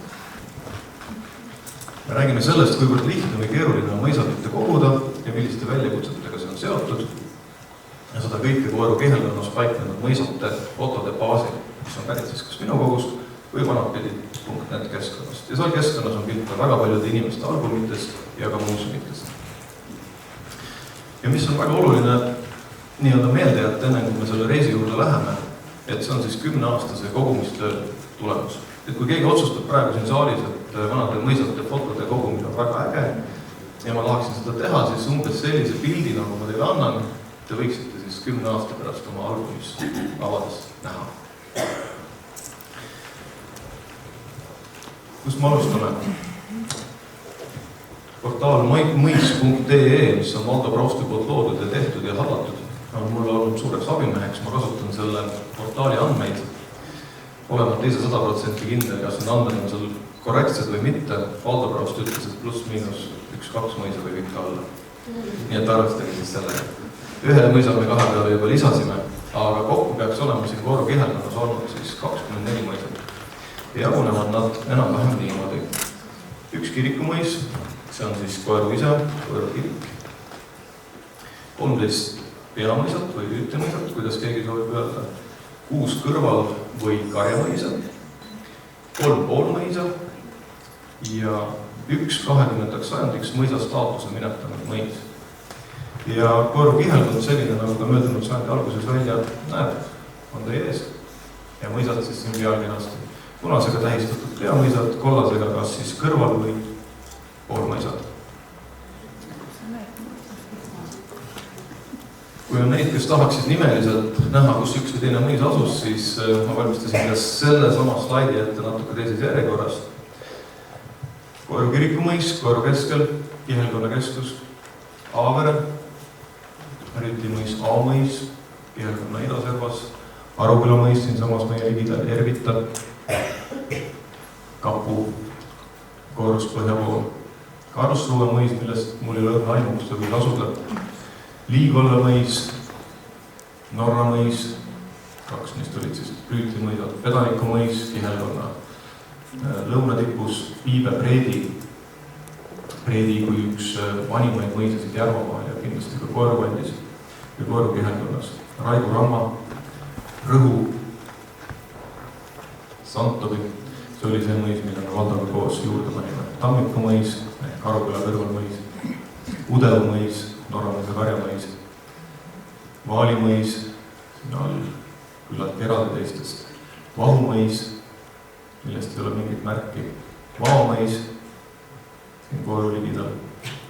Me räägime sellest, kuivõrd lihtne või keeruline on mõisat koguda ja milliste väljakutsetega see on seotud. Ja seda kõike Koiru Kiheldannas paiknenud mõisate fotode baasil, mis on pärit siis kas minu kogust või vanadpildid.net keskkonnast. Ja seal keskkonnas on pilte väga paljude inimeste albumitest ja ka muuseumidest. Ja mis on väga oluline nii-öelda meelde jätta enne, kui me selle reisi juurde läheme, et see on siis 10-aastase kogumistöö tulemus. Et kui keegi otsustab praegu siin saalis, et vanade mõisate fotode kogumine on väga äge ja ma tahaksin seda teha, siis umbes sellise pildi, nagu ma teile annan, te võiksite siis 10 aasta pärast oma albumist avades näha. Kust me alustame? Portaal mõis.ee, mis on Valdo Prousti poolt loodud ja tehtud ja hallatud, on mulle olnud suureks abimeheks. Ma kasutan selle portaali andmeid. Olemata ise 100% kindel, kas need andmed on seal korrektsed või mitte. Valdo Proust ütles, et pluss-miinus 1-2 mõisa võib ikka olla. Nii et arvestage siis sellega. Ühe mõisa me 2 peale juba lisasime, aga kokku peaks olema siin Koiru Kiheldannas olnud siis 24 mõisat. Jagunevad nad enam-vähem niimoodi. Üks kirikumõis, see on siis Koiru ise, Koiru kirik. 13 peamõisat või hüütemõisat, kuidas keegi soovib öelda. 6 kõrval või karjamõisa. 3 poolmõisa. Ja 1 20. sajandiks mõisa staatuse minetanud mõis. Ja Koiru Kiheldon selline, nagu ka möödunud sajandi alguses välja näeb, on teie ees. Ja mõisad siis siin pealkirjast. Punasega tähistatud peamõisad, kollasega kas siis kõrval või poolmõisad. Kui on neid, kes tahaksid nimeliselt näha, kus üks või teine mõis asus, siis ma valmistasin ka selle sama slaidi ette natuke teises järjekorras. Koiru kirikumõis, Koiru keskel, Kihelkonna keskus, Aavere, Rüütlimõis, A-mõis, Kihelkonna idaservas, Aruküla mõis siinsamas meie ligidal Ervita, Kapu, Koirus põhjapool, Karlsruhe mõis, millest mul ei ole aimuks, ta võib asuda, Liigolla mõis, Norra mõis, 2 neist olid siis Rüütlimõisad, Pedaniku mõis, Kihelkonna lõunatipus Piibe Preedi kui üks vanimaid mõisasid Järvamaal ja kindlasti ka Koerukandis ja Koeru kihelkonnas. Raigo Ramma, Rõhu, Santovi, see oli see mõis, mida me Valdoga koos juurde panime. Tammiku mõis, Karuküla kõrval mõis, Udelu mõis, Norramäe Karja mõis, Vaali mõis, siin all küllalt eraldi teistest, Vahu mõis, millest ei ole mingit märki, Vao mõis, siin Koeru ligidal,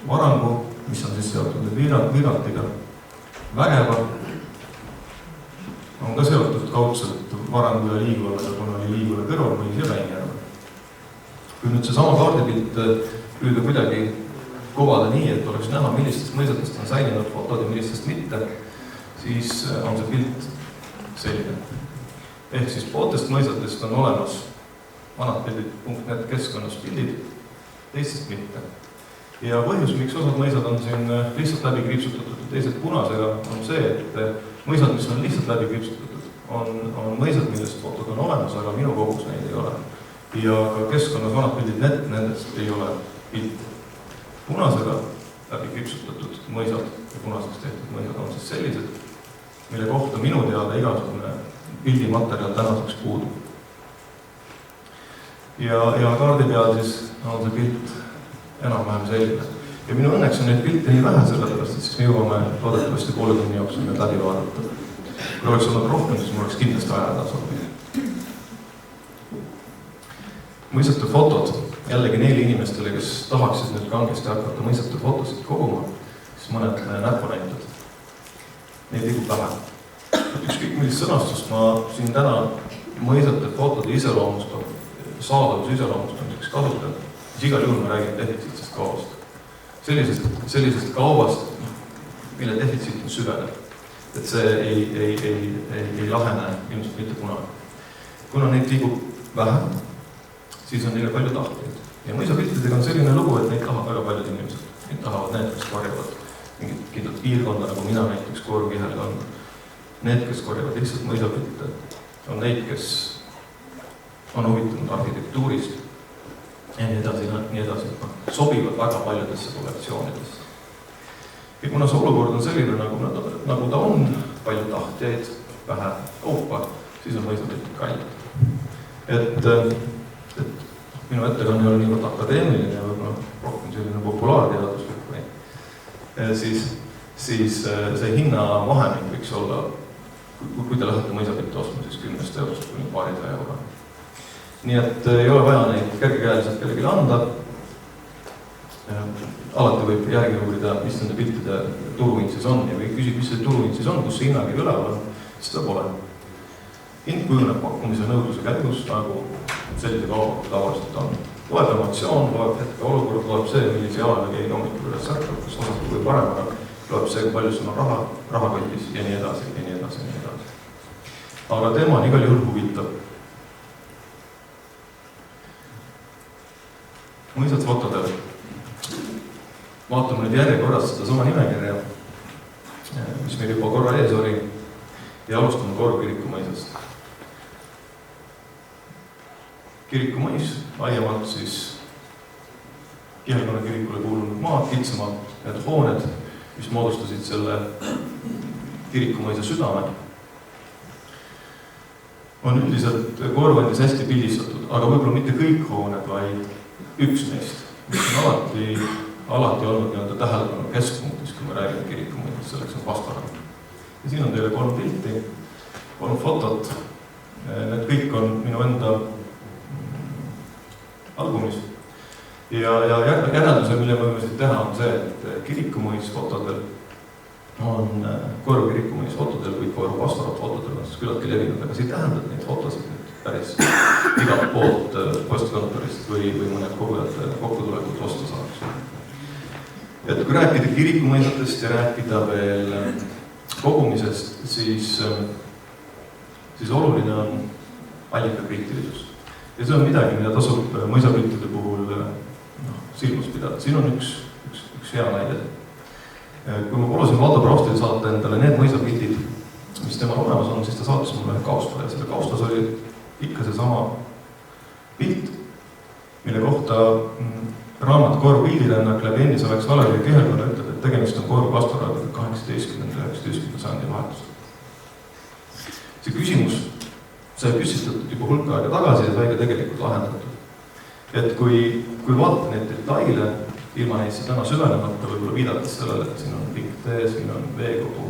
Varangu, mis on siis seotud nüüd Viirantiga, Vägeva on ka seotud kaudselt Varangu ja Liigulaga, kuna oli Liigula kõrvalmõis ja Väinjärv. Kui nüüd seesama kaardipilt püüda kuidagi kovada nii, et oleks näha, millistest mõisadest on säilinud fotod ja millistest mitte, siis on see pilt selline. Ehk siis pooltest mõisadest on olemas vanadpildid.net keskkonnas pildid, teistest mitte. Ja põhjus, miks osad mõisad on siin lihtsalt läbi kriipsutatud ja teised punasega, on see, et mõisad, mis on lihtsalt läbi kriipsutatud, on mõisad, millest fotod on olemas, aga minu kogus neid ei ole. Ja ka keskkonnas vanadpildid.net, nendest ei ole pilti. Punasega läbi kriipsutatud mõisad ja punaseks tehtud mõisad on siis sellised, mille kohta minu teada igasugune pildimaterjal tänaseks puudub. Ja kaardi peal siis on see pilt enam-vähem selline. Ja minu õnneks on neid pilte nii vähe sellepärast, et siis me jõuame loodetavasti poole tunni jooksul need läbi vaadata. Kui oleks olnud rohkem, siis mul oleks kindlasti aja edasi olnud. Mõisate fotod, jällegi neile inimestele, kes tahaksid nüüd kangesti hakata mõisate fotosid koguma, siis mõned näpunäitud. Neid liigub vähe. Ükskõik millist sõnastust ma siin täna mõisate fotode saadavuse iseloomustamiseks kasutan, siis igal juhul ma räägin defitsiitsest kaubast. Sellisest kaubast, mille defitsiit on süvenev. Et see ei lahene ilmselt mitte kunagi. Kuna neid liigub vähe, siis on neile palju tahtjaid. Ja mõisapiltidega on selline lugu, et neid tahavad väga paljud inimesed. Neid tahavad need, kes korjavad mingit kindlat piirkonda, nagu mina näiteks Koeru kihelga on. Need, kes korjavad lihtsalt mõisapilte, on neid, kes on huvitunud arhitektuurist ja nii edasi. Sobivad väga paljudesse kollektsioonidesse. Ja kuna see olukord on selline, nagu ta on, palju tahtjaid, vähe kaupa, siis on mõisapiltid kallid. Et minu ettekanne oli niivõrd akadeemiline ja võib-olla rohkem selline populaarteaduslik või, siis see hinnavahemik võiks olla, kui te lähete mõisapilte ostma, siis 10 eurost kuni paarisaja euro. Nii et ei ole vaja neid kergekäeliselt kellelegi anda. Alati võib järgi uurida, mis nende piltide turuhind siis on ja või küsib, mis see turuhind siis on, kus see hinnagi üleval on, siis ta pole. Hind kujuneb pakkumise nõudluse käigus, nagu sellise kaubakud tavaliselt on. Loeb emotsioon, loeb hetke olukord, loeb see, millise jalaga keegi hommikul üles ärkab, kas osati või parem, aga loeb see, kui palju sul on rahakotis ja nii edasi. Aga teema on igal juhul huvitav. Mõisad fotodel. Vaatame nüüd järjekorras seda sama nimekirja, mis meil juba korra ees oli ja alustame Koeru kiriku mõisast. Kiriku mõis, laiemalt siis Kihelkonna kirikule kuulunud maad, kitsamalt need hooned, mis moodustasid selle kiriku mõisa südame, on üldiselt Koerukandis hästi pildistatud, aga võib-olla mitte kõik hooned, vaid üks neist, mis on alati olnud nii-öelda tähelepanu keskpunktis, kui me räägime kiriku mõisast, selleks on Pastorand. Ja siin on teile 3 pilti, 3 fotot, need kõik on minu enda albumis. Ja järelduse, mille me võime siit teha, on see, et kirikumõis fotodel on Koeru kirikumõis fotodel või Koeru Pastorat fotodel on siis küllaltki levinud, aga see ei tähenda, et neid fotosid nüüd päris igalt poolt postkontorist või mõned kogujate kokkutulekut osta saaks. Et kui rääkida kirikumõisatest ja rääkida veel kogumisest, siis oluline on allikakriitilisus. Ja see on midagi, mida tasub mõisapiltide puhul silmus pidada. Siin on üks hea näide. Kui ma palusin Valdo Praustil saata endale need mõisapildid, mis temal olemas on, siis ta saatis mulle kausta ja selle kaustas oli ikka see sama pilt, kohta raamat Koeru pildirännak läbi endise Aleksander Kihelkonna ütleb, et tegemist on Koeru pastoraadiga 18. ja 19. sajandi vahetusel. See küsimus sai püstitatud juba hulk aega tagasi ja sai ka tegelikult lahendatud. Et kui vaadata neid detaile, ilma neisse täna süvenemata, võib-olla viidates sellele, et siin on pikk tee, siin on veekogu,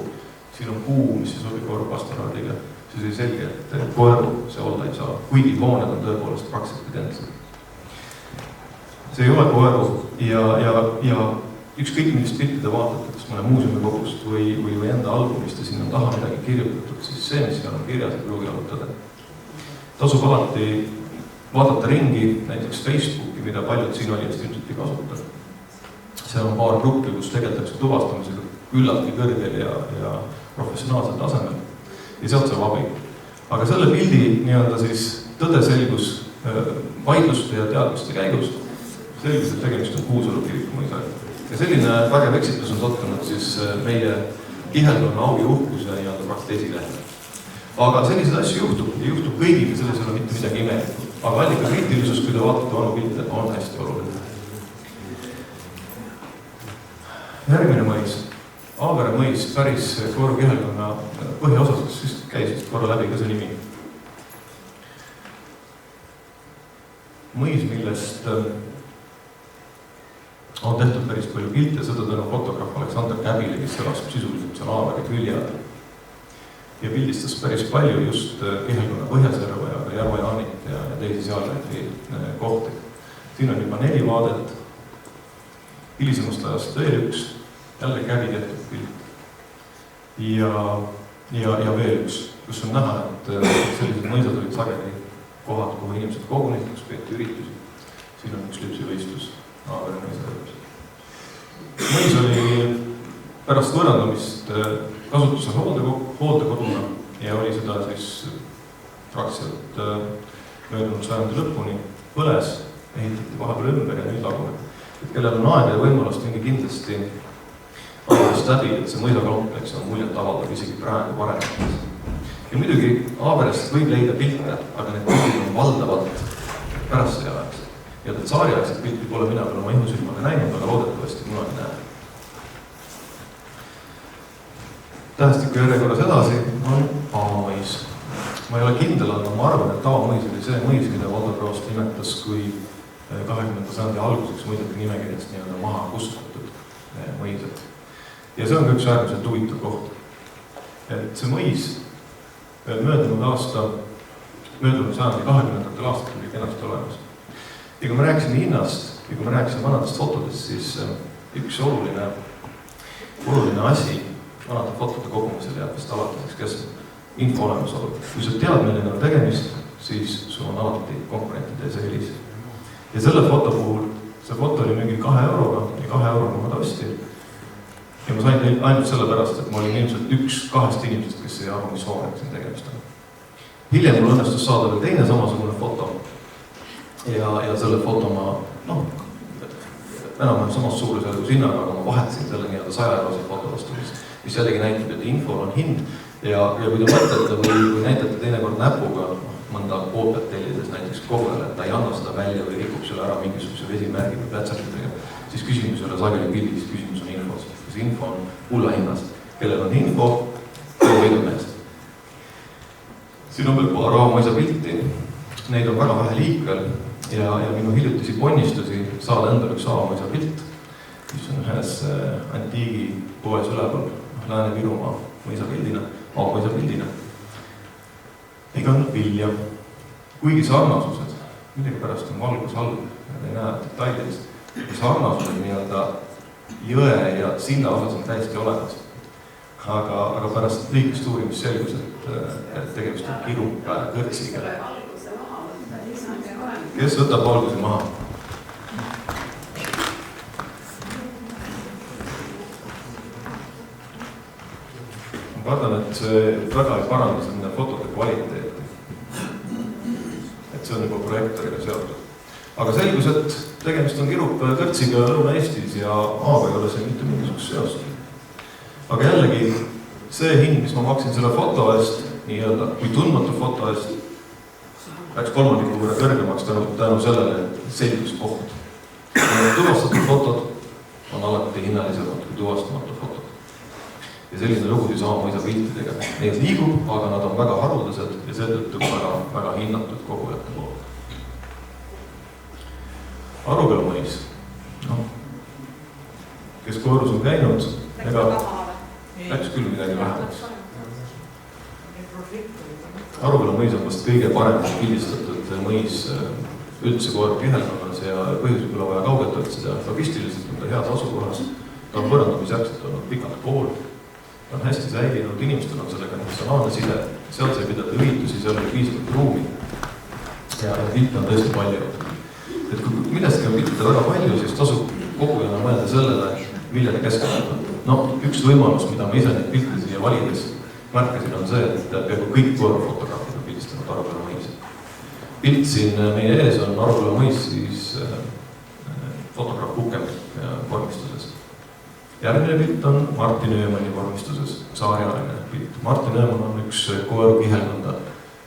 siin on puu, mis ei sobi Koeru pastoraadiga, siis oli selge, et Koeru see olla ei saa, kuigi hooned on tõepoolest praktiliselt identsed. See ei ole Koeru ja ükskõik millist pilti te vaatate, kas mõne muuseumikogust või enda albumist ja siin on taha midagi kirjutatud, siis see, mis seal on kirjas, ei pruugi olla tõde. Tasub alati vaadata ringi, näiteks Facebooki, mida paljud siin olijast ilmselt ei kasuta. Seal on paar gruppi, kus tegeldakse tuvastamisega küllaltki kõrgel ja professionaalsel tasemel ja sealt saab abi. Aga selle pildi nii-öelda siis tõde selgus vaidluste ja teadmiste käigus, selgus, et tegemist on Kuusalu kiriku mõisaga. Ja selline vägev eksitus on sattunud siis meie Kihelkonna augi uhkuse nii-öelda praktiliselt esilehele. Aga selliseid asju juhtub kõigiga, selles ei ole mitte midagi imelikku. Aga allika kriitilisus, kui te vaatate vanu pilte, on hästi oluline. Järgmine mõis, Aavere mõis, päris Koeru Kihelkonna põhiosas, kus siis käis korra läbi ka see nimi. Mõis, millest on tehtud päris palju pilte, seda tänu fotograaf Aleksander Käbile, kes elas sisuliselt seal Aavere külje ja pildistas päris palju just Kihelkonna Põhjaserva ja Järva-Jaanit ja teisi sealräti kohti. Siin on juba 4 vaadet, hilisemast ajast veel üks, jälle Käbi tehtud pilt ja veel üks, kus on näha, et sellised mõisad olid sageli kohad, kuhu inimesed kogunid, kus peeti üritusi. Siin on üks lüpsivõistlus Aavere mõisa. Mõis oli pärast võõrandamist kasutusel hooldekoduna ja oli seda siis praktiliselt möödunud sajandi lõpuni põles, ehitati vahepeal ümber ja nüüd laguneb. Kellel on aega ja võimalust mingi kindlasti Aaverest läbi, et see mõisakompleks on muljet avaldav isegi praegu paremates. Ja muidugi Aaverest võib leida pilte, aga need pildid on valdavalt pärast sõjaväeks. Ja tsaariaegset pilti pole mina veel oma ihusilmaga näinud, aga loodetavasti kunagi näe. Tähestiku järjekorras edasi on Avamõis. Ma ei ole kindel, aga ma arvan, et Avamõis oli see mõis, mida Valdo Kroost nimetas kui 20. sajandi alguseks mõisate nimekirjast nii-öelda maha kustutatud mõisad. Ja see on ka üks äärmiselt huvitav koht. Et see mõis möödunud sajandi 20. aastatel oli kenasti olemas. Ja kui me rääkisime hinnast ja kui me rääkisime vanadest fotodest, siis üks oluline asi vanade fotode kogumisel jääb vist alatiseks, kes info olemasolu. Kui sa tead, milline on tegemist, siis sul on alati konkurentide eelis. Ja selle foto puhul, see foto oli mingi 2 euroga ja 2 euroga ma ta ostsin. Ja ma sain ainult sellepärast, et ma olin ilmselt üks 2 inimesest, kes ei aru, mis hoonega siin tegemist on. Hiljem mul õnnestus saada veel teine samasugune foto. Ja selle foto ma, enam-vähem samas suurusjärgus hinnaga, aga ma vahetasin selle nii-öelda 100 eurose foto vastu, mis jällegi näitab, et infol on hind ja kui te mõtlete või näitate teinekord näpuga mõnda koopiat tellides näiteks kogujale, et ta ei anna seda välja või rikub selle ära mingisuguse vesimärgi või plätsakitega, siis küsimus ei ole sageli pildis, küsimus on infos. Kas info on hulla hinnast, kellel on info, kellel võidub meest. Siin on veel paar Aavamõisa pilti, neid on väga vähe liikvel ja minu hiljutisi ponnistusi saada endale üks Aavamõisa pilt, mis on ühes antiigipoes üleval Lääne-Virumaa mõisapildina, Aavamõisa-pildina. Ei kandnud vilja, kuigi sarnasused, midagi pärast on valgus all, ei näe detailidest, sarnasused nii-öelda jõe ja silla osas on täiesti olemas. Aga pärast liikest uurimist selgus, et tegemist on kirupa kõrtsiga. Kes võtab valguse maha? Ma kardan, et see väga ei paranda nende fotode kvaliteeti. Et see on juba projektoriga seotud. Aga selgus, et tegemist on kirupa kõrtsiga Lõuna-Eestis ja Aava ei ole see mitte mingisugust seost. Aga jällegi, see hind, mis ma maksin selle foto eest, nii-öelda kui tundmatu foto eest, läks 3% võrra kõrgemaks tänu sellele, et selgus koht. Tuvastatud fotod on alati hinnalisemad kui tuvastamatu fotod. Ja selline lugu siis sama mõisa piltidega. Neid liigub, aga nad on väga haruldased ja seetõttu väga hinnatud kogujate poolt. Aruküla mõis. Kes Koorus on käinud, läks küll midagi vähemaks. Aruküla mõis on vast kõige paremini pildistatud mõis üldse Koeru kihelkonnas ja põhjusel küll vaja kaugelt otsida. Logistiliselt on ta heas asukohas, ta on põrandamisjärgselt olnud pikalt kool, ta on hästi säilinud, inimestel on sellega emotsionaalne side, seal sai pidada üritusi, seal oli piisavalt ruumi ja pilte on tõesti palju. Et kui millestki on pilte väga palju, siis tasub kogujana mõelda sellele, millele keskenduda. Üks võimalus, mida ma ise neid pilte siia valides märkasin, on see, et peaaegu kõik Koeru fotograafid on pildistanud Aruküla mõisi. Pilt siin meie ees on Aruküla mõis siis fotograaf Pukem vormistuses. Järgmine pilt on Martin Öömanni vormistuses, saarialine pilt. Martin Öömann on üks Koeru kihelkonda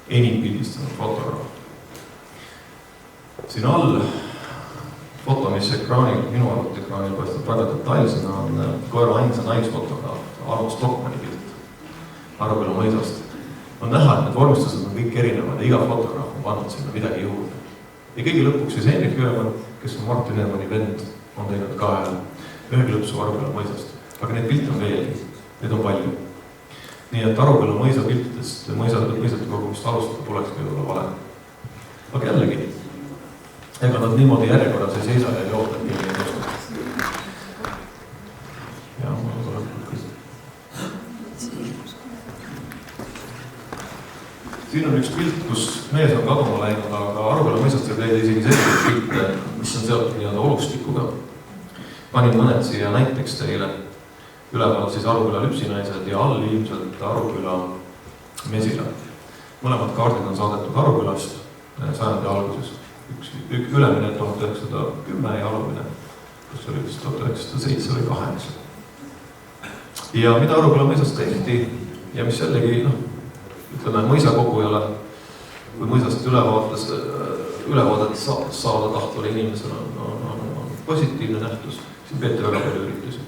enim pildistanud fotograaf. Siin all foto, mis ekraanil, minu arvutiekraanil paistab väga detailsena, on Koeru ainsa naisfotograaf Arvo Stockmanni pilt Aruküla mõisast. On näha, et need vormistused on kõik erinevad ja iga fotograaf on pannud sinna midagi juurde. Ja kõige lõpuks siis Henrik Öömann, kes on Martin Öömanni vend, on teinud ka ühe klõpsu Aruküla mõisast. Aga neid pilte on veelgi, neid on palju. Nii et Aruküla mõisa piltidest, mõisate kogumist alustada polekski võib-olla vale. Aga jällegi, ega nad niimoodi järjekorras ei seisa ja ei oota, et keegi ei osta. Ja ma olen kõik. Siin on üks pilt, kus mees on kaduma läinud, aga Aruküla mõisast võib leida isegi sellised pilte, mis on seotud nii-öelda olustikuga. Panin mõned siia näiteks teile. Üleval siis Aruküla lüpsinaised ja all ilmselt Aruküla mesila. Mõlemad kaardid on saadetud Arukülast sajandi alguses. Ülemine 1910 ja alumine, kus oli 1907 või 8. Ja mida Aruküla mõisast tehti ja mis jällegi, ütleme, mõisakogujale või mõisast ülevaadet saada tahtvale inimesele on positiivne nähtus. Siin peeti väga palju üritusi.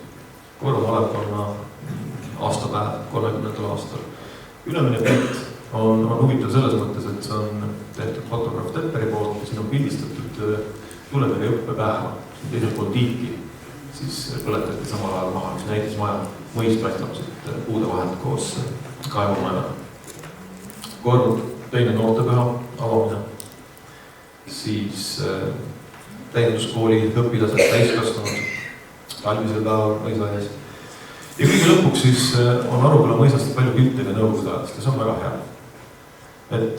Koeru malevkonna aastapäev 30. aastal. Ülemine pilt on huvitav selles mõttes, et see on tehtud fotograaf Tepperi poolt ja siin on pildistatud tuletõrje õppepäeva. Teisel pool tiiki siis põletati samal ajal maha üks näitismaja. Mõis paistab siit puude vahelt koos kaevumaja. Koeru teine noortepüha avamine. Siis täienduskooli õpilased täiskasvanud talvisel päeval mõisa ees. Ja kõige lõpuks siis on Aruküla mõisast palju pilte ka nõukogude ajast ja see on väga hea. Et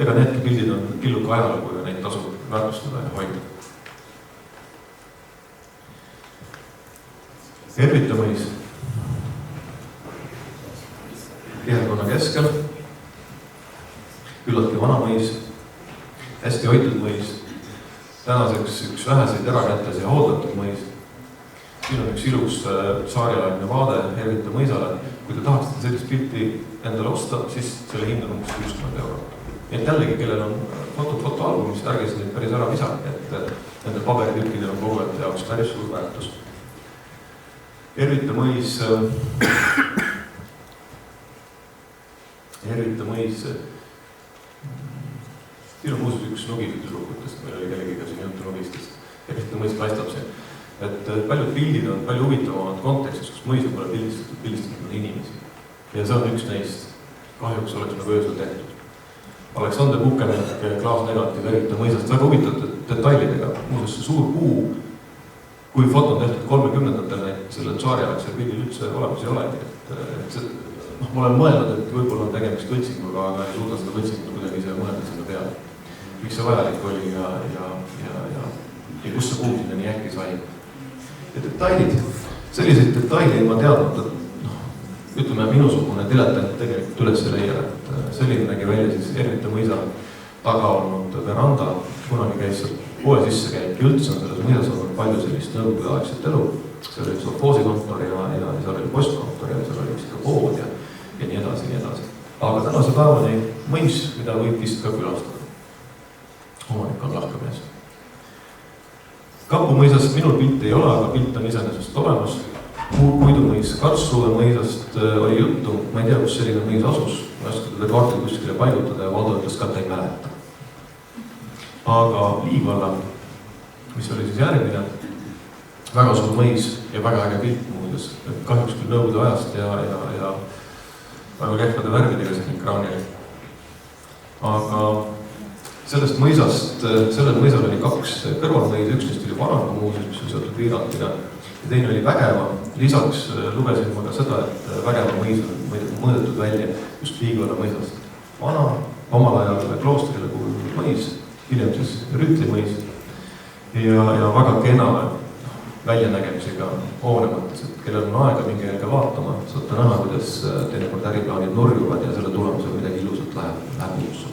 ega needki pildid on killuka ajalugu ja neid tasub väärtustada ja hoida. Ervita mõis. Kihelkonna keskel. Küllaltki vana mõis. Hästi hoitud mõis. Tänaseks üks väheseid erakätes ja hooldatud mõis. Siin on üks ilus saarialaine vaade Ervita mõisale. Kui te tahaksite sellist pilti endale osta, siis selle hind on umbes 60 €. Et jällegi, kellel on fotoalbumist, ärge neid päris ära visake, et nende paberitükkidel on kogujate jaoks päris suur väärtus. Ervita mõis siin on muuseas üks nugitüdrukutest, meil oli kellegiga siin juttu nugistest. Ervita mõis paistab siin. Et paljud pildid on palju huvitavamad kontekstis, kus mõisu pole pildistatud inimesi. Ja see on üks neist. Kahjuks oleks nagu öösel tehtud. Aleksander Pukemäk, klaasnegativ Ervita mõisast väga huvitatud detailidega. Muuseas see suur puu, kui foto on tehtud 30-ndatel, selle tsaarialaksel pildil üldse olemas ei olegi. Ma olen mõelnud, et võib-olla on tegemist võtsinguga, aga ei suuda seda võtsingut kuidagi ise mõelda sinna peale. Miks see vajalik oli ja kus see puu sinna nii äkki sai. Ja detailid, selliseid detaile ma teadnud, et ütleme, minusugune diletant tegelikult üles ei leia, et selline nägi välja siis Ervita mõisa taga olnud veranda, kunagi käis seal poe sisse käib, üldse on selles mõisas olnud palju sellist nõukogudeaegset elu, seal oli sovhoosikontor ja seal oli postkontor ja seal oli vist ka pood ja nii edasi, nii edasi. Aga tänase päevani mõis, mida võib vist ka külastada. omanik on lahkamees. Kapu mõisast minul pilti ei ole, aga pilt on iseenesest olemas. Puidumõis Karlsruhe mõisast oli juttu, ma ei tea, kus selline mõis asus, ma ei oska teda kaardil kuskile paigutada ja Valdo ütles ka, et ta ei mäleta. Aga Liivalla, mis oli siis järgmine, väga suur mõis ja väga äge pilt muudes, kahjuks küll nõukogude ajast ja väga kehvade värvidega siin ekraanil. aga sellest mõisast, sellel mõisal oli 2 kõrvalmõisa, üks neist oli Varangu muuseas, mis on seotud Viirantiga, ja teine oli Vägeva. Lisaks lugesin ma ka seda, et Vägeva mõis on mõõdetud välja just Liigvalla mõisast. Vana, omal ajal kloostrile kuulunud mõis, hiljem siis Rüütli mõis ja väga kena väljanägemisega hoone mõttes, et kellel on aega mingi aega vaatama, saate näha, kuidas teinekord äriplaanid nurjuvad ja selle tulemusel midagi ilusat läheb uussu.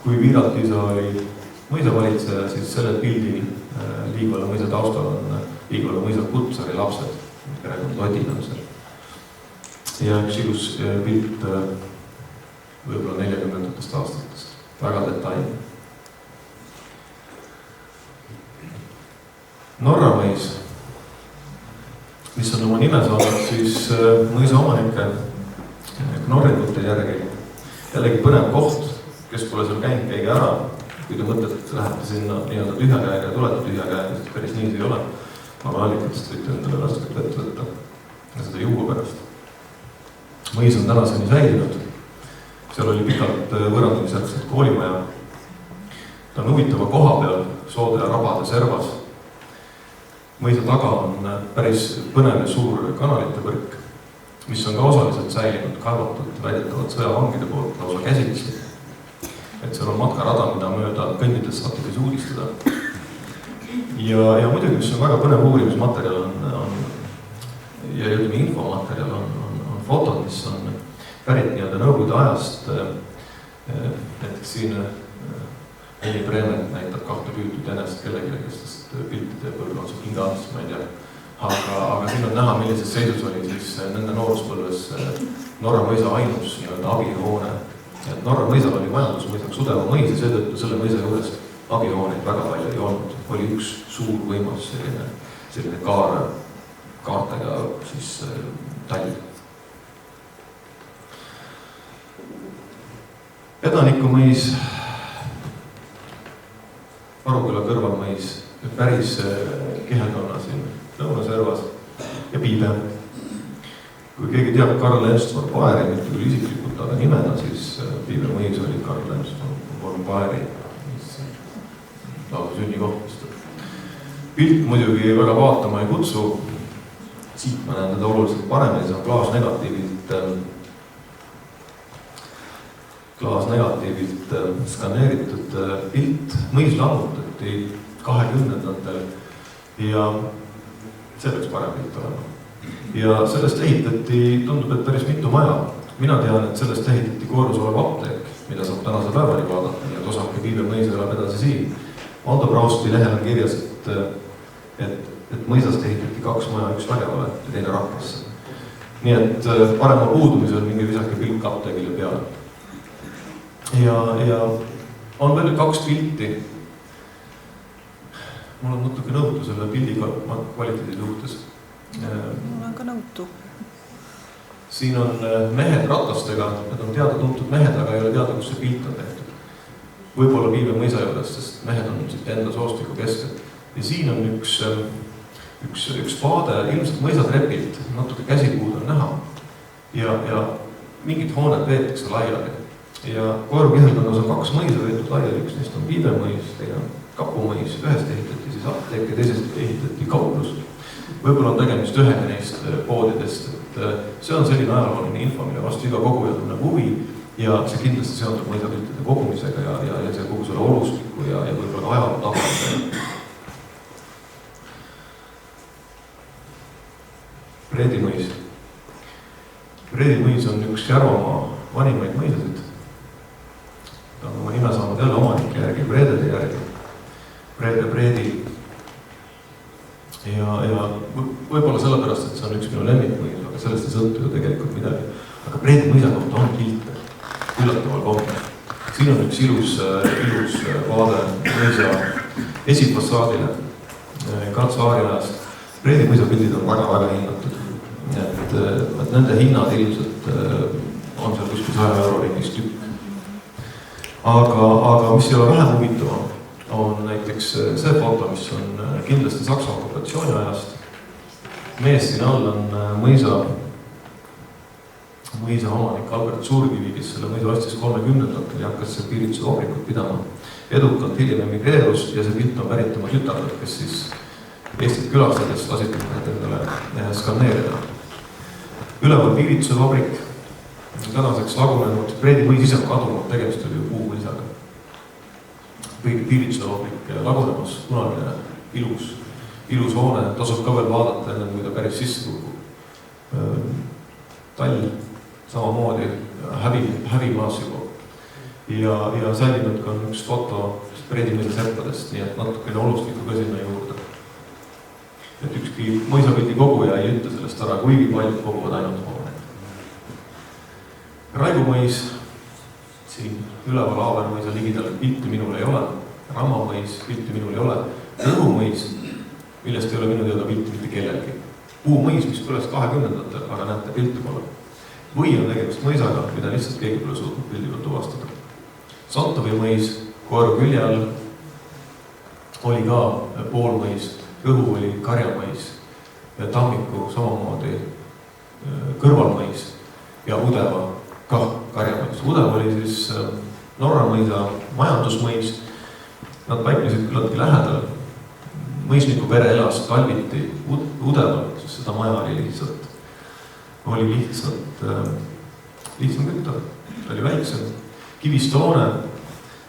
Kui Viirati isa oli mõisavalitseja, siis sellel pildil Liigvalla mõisa taustal on Liigvalla mõisa kutsari lapsed, perekond Odin on seal. Ja üks ilus pilt võib-olla 40. aastatest, väga detailne. Norra mõis, mis on oma nime saanud siis mõisa omanike knorringute järgi. Jällegi põnev koht, kes pole seal käinud, käige ära. Kui te mõtlete, et lähete sinna nii-öelda tühja käega ja tulete tühja käega, siis päris nii see ei ole. Aga allikatest võite endale rasket vett võtta ja seda juua pärast. Mõis on tänaseni säilinud. Seal oli pikalt võõrandumisjärgselt koolimaja. Ta on huvitava koha peal, soode ja rabade servas. Mõisa taga on päris põnev ja suur kanalite võrk, mis on ka osaliselt säilinud, kaevatud väidetavad sõjavangide poolt lausa käsitsi. Et seal on matkarada, mida mööda kõndides saate siis uudistada. Ja muidugi, mis on väga põnev uurimismaterjal ja ütleme infomaterjal on fotod, mis on pärit nii-öelda nõukogude ajast. Näiteks siin Eni Bremen näitab 2 püütud jänest kellegi, kes piltide põlve on see kingas, ma ei tea. Aga siin on näha, millises seisus oli siis nende nooruspõlves Norra mõisa ainus nii-öelda abihoone. Et Norra mõisal oli majandusmõisaks Udeva mõis ja seetõttu selle mõisa juures abihooneid väga palju ei olnud. Oli üks suur võimas selline kaartega siis tall. Pedaniku mõis, Varuküla kõrvalmõis, päris kihelkonna siin lõunaservas ja Piibe. Kui keegi teab Karl Ernst-von Baeri, mitte küll isiklikult, aga nimena, siis Piibe mõis oli Karl Ernst-von Baeri lausa sünnikohtist. Pilt muidugi väga vaatama ei kutsu. Siit ma näen teda oluliselt paremini, see on klaasnegatiivilt skaneeritud pilt. Mõis lammutati 20-ndatel ja see peaks parem pilt olema. Ja sellest ehitati, tundub, et päris mitu maja. Mina tean, et sellest ehitati koorus olev apteek, mida saab tänase päevani vaadata, nii et osake Piibe mõis elab edasi siin. Valdo Prausti lehel on kirjas, et mõisast ehitati 2 maja, üks Vägevale ja teine Raplasse. Nii et parema puudumisel mingi visake pilk apteegile peale. Ja on veel 2 pilti. Mul on natuke nõutu selle pildi kvaliteedi suhtes.
Mul on ka nõutu.
Siin on mehed ratastega, need on teada-tuntud mehed, aga ei ole teada, kus see pilt on tehtud. Võib-olla Piibe mõisa juures, sest mehed on enda soostiku keskel. Ja siin on üks vaade, ilmselt mõisatrepilt, natuke käsipuud on näha. Ja mingid hooned veetakse laiali. Ja Koeru kihelkonnas on 2 mõisa veetud laiali, üks neist on Piibe mõis, teine on Kapu mõis, ühest ehitati siis apteek ja teisest ehitati kauplus. Võib-olla on tegemist ühega neist poodidest, et see on selline ajalooline info, mille vastu iga koguja tunneb huvi ja see kindlasti seondub mõisapiltide kogumisega ja see kogu selle olustiku ja võib-olla ka ajaloo tabamise. Preedi mõis. Preedi mõis on üks Järvamaa vanimaid mõisasid. Ta on oma nime saanud jälle omanike järgi, Preedede järgi. Preedi. Ja võib-olla sellepärast, et see on üks minu lemmikmõis, aga sellest ei sõltu ju tegelikult midagi. Aga Preedi mõisa kohta on pilte. üllataval kombel. Siin on üks ilus vaade mõisa esifassaadile Katsa-Aariajast. Preedi mõisa pildid on väga-väga hinnatud. Et nende hinnad ilmselt on seal kuskil 100 euro ringis tükk. Aga mis ei ole vähem huvitavam, on näiteks see foto, mis on kindlasti Saksa okupatsiooni ajast. Mees siin all on mõisa omanik Albert Suurkivi, kes selle mõisa ostis 30-ndatel ja hakkas seal piirituse vabrikut pidama. Edukalt hiljem emigreerus ja see pilt on pärit oma tütardelt, kes siis Eestit külastades lasid endale skanneerida. Üleval piirituse vabrik, tänaseks lagunenud, Preedi mõis ise on kadunud, tegemist oli ju puumõisaga. Piirituse vabrik lagunemas, kunagine ilus hoone, tasub ka veel vaadata enne, kui ta päris sisse kukub. Tall samamoodi hävimaas juba. Ja säilinud ka on üks foto Preedi mõisa seppadest, nii et natukene olustikku ka sinna juurde. Et ükski mõisapildi koguja ei ütle sellest ära, kuigi paljud koguvad ainult hooneid. Raigu mõis, siin üleval Aavermõisa ligidal pilti minul ei ole, Ramma mõis pilti minul ei ole, Rõhu mõis, millest ei ole minu teada pilti mitte kellelgi. Puumõis, mis põles 20-ndatel, aga näete pilti pole. Või on tegemist mõisaga, mida lihtsalt keegi pole suutnud pildi peal tuvastada. Santovi mõis Koeru külje all oli ka poolmõis, Rõhu oli karjamõis ja Tammiku samamoodi kõrvalmõis ja Udeva ka karjamõis. Udeva oli siis Norra mõisa majandusmõis, nad paiknesid küllaltki lähedal. Mõisniku pere elas Kalviti Udeval, sest seda maja oli lihtsam kütta, ta oli väiksem. Kivistoone,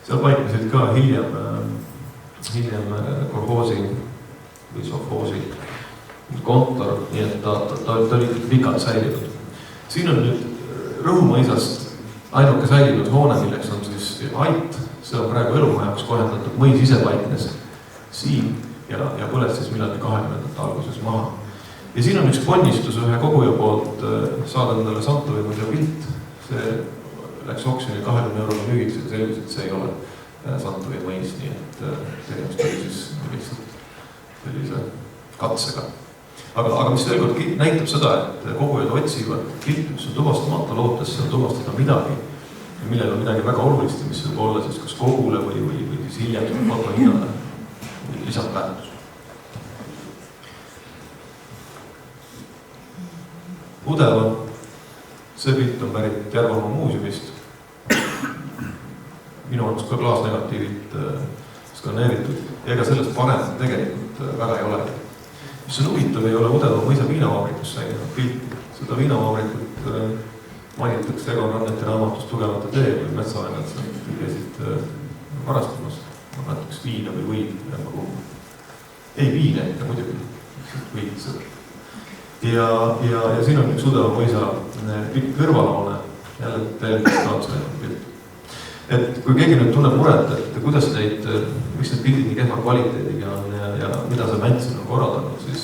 seal paiknesid ka hiljem kolhoosi või sovhoosi kontor, nii et ta oli pikalt säilinud. Siin on nüüd Rõhu mõisast ainuke säilinud hoone, milleks on siis ait, see on praegu elumajaks kohendatud, mõis ise paiknes siin ja põles siis millalgi 20. alguses maha. Ja siin on üks ponnistus ühe koguja poolt saada endale Santovi mõisa pilt, see läks oksjoni 20 eurole müügiks ja selgus, et see ei ole Santovi mõis, nii et tegemist oli siis lihtsalt sellise katsega. Aga mis veel kord näitab seda, et kogujad otsivad pilti, mis on tuvastamata, lootes seal tuvastada midagi, millel on midagi väga olulist, mis võib olla siis kas kogule või siis hiljem fotohinnale lisandväärtus. Udeva, see pilt on pärit Järvamaa muuseumist. Minu arvates ka klaasnegatiivilt skaneeritud ja ega sellest parem tegelikult väga ei ole. Mis on huvitav, ei ole Udeva mõisa viinavabrikus säilinud pilti. Seda viinavabrikut mainitakse Egon Ranneti raamatus Tugevate tee või metsavened, käisid varastamas. Ma näiteks viina või võid. Ei viina ikka muidugi, võid seda. Ja siin on üks Udeva mõisa pikk kõrvalhoone, jälle täielikult taatsunenud pilt. Et kui keegi nüüd tunneb muret, et kuidas miks need pildid nii kehva kvaliteediga on ja mida see Mäntsin on korraldanud, siis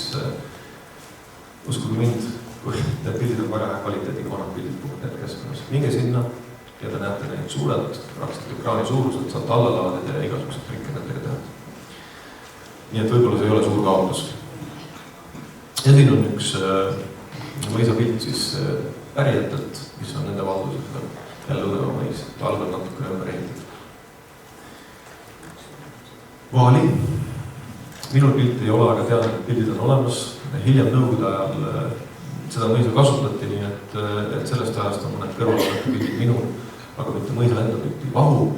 uskuge mind, kui need pildid on väga hea kvaliteediga vanad pildid puhul need keskkonnas. Minge sinna ja te näete neid suurelt, praktiliselt ekraani suuruselt, saate alla laadida ja igasugused trikke nendega teha. Nii et võib-olla see ei ole suur kaotus. Ja siin on üks mõisa pilt siis pärijatelt, mis on nende valduses jälle Udeva mõis, talv on natuke ümber ehitatud. Vaali. Minul pilti ei ole, aga tean, et pildid on olemas. Hiljem nõukogude ajal seda mõisa kasutati, nii et sellest ajast on mõned kõrvalad pildid minul, aga mitte mõisa enda pilti. Vahu,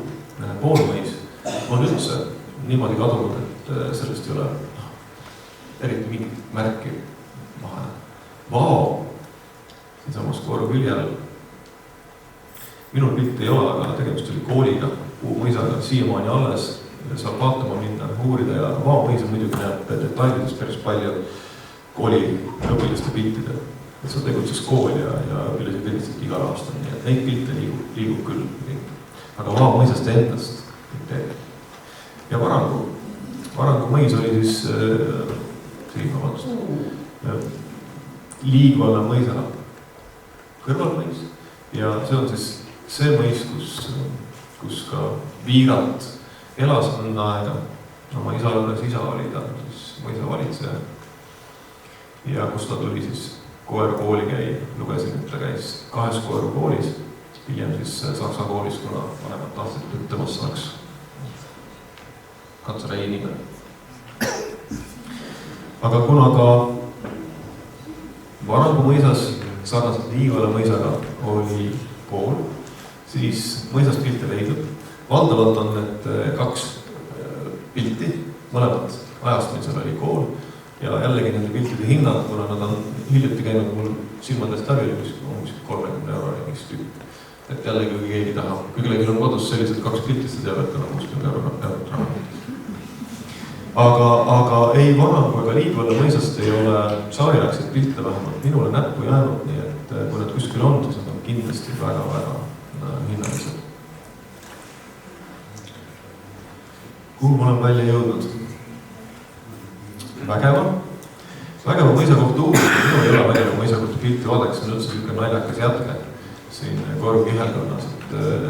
poolmõis, on üldse niimoodi kadunud, et sellest ei ole eriti mingit märki maha. Vao, siinsamas Koeru küljel. Minul pilti ei ole, aga tegemist oli kooliga, mõisaga siiamaani alles, saab vaatama minna, uurida ja Vaamõisa muidugi näeb detailides päris palju kooli õpilaste piltidel. Et seal tegutses kool ja õpilased pildisid igal aastal, nii et neid pilte liigub küll. Aga Vaamõisast endast mitte. Ja Varangu mõis oli siis Liigvalla mõisa kõrvalmõis ja see on siis see mõis, kus ka Viirat elas mõnda aega, oma isa juures, isa oli ta siis mõisa valitseja. Ja kus ta tuli siis koeru kooli lugesin, et ta käis 2 koeru koolis, hiljem siis Saksa koolis, kuna vanemad tahtsid, et temast saaks Kantsarei inimene. Aga kuna ka Varangu mõisas sarnaselt Liivale mõisaga oli kool, siis mõisast pilte leidub. Valdavalt on need 2 pilti, mõlemad ajast, mil seal oli kool. Ja jällegi nende piltide hinnad, kuna nad on hiljuti käinud mul silmadest läbi, umbes 30 € mingis tükk. Et jällegi, kui keegi tahab, kui kellelgi on kodus sellised 2 piltist, teab, et on 60 € raha. Aga ei Varangu ega Liivale mõisast ei ole saariaegseid pilte vähemalt minule näppu jäänud, nii et kui need kuskil on, siis nad on kindlasti väga hinnalised. Kuhu ma olen välja jõudnud? Vägeva mõisa kohta uurida, minu ei ole Vägeva mõisa kohta pilti vaadaks, see on üldse niisugune naljakas jätke siin Koeru kihelkonnas.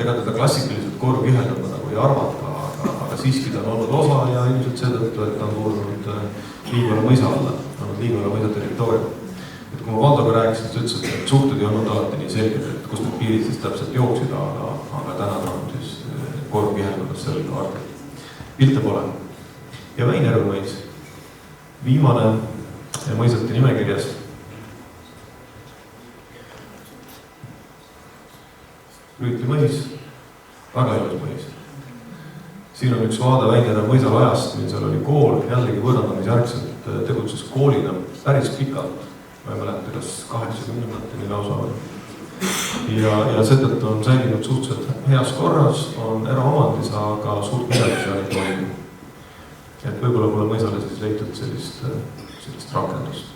Ega teda klassikaliselt Koeru kihelkonna nagu ei arvata, aga siiski ta on olnud osa ja ilmselt seetõttu, et ta on kuulunud Liivale mõisa alla, olnud Liivale mõisa territoorium. Et kui ma Valdoga rääkisin, siis ütles, et suhted ei olnud alati nii selged, et kust need piirid siis täpselt jooksid, aga täna ta on siis Koeru kihelkonnas sel kaardil. Pilte pole. Ja Väinjärve mõis, viimane mõisate nimekirjas. Rüütli mõis, väga ilus mõis. Siin on üks vaade Väinjärve mõisal ajast, mil seal oli kool, jällegi võõrandamisjärgselt tegutses koolina päris pikalt. Ma ei mäleta, kas 80-ndateni lausa oli. Ja seetõttu on säilinud suhteliselt heas korras, on eraomandis, aga suurt midagi seal ei toimu. Et võib-olla pole mõisale siis leitud sellist rakendust.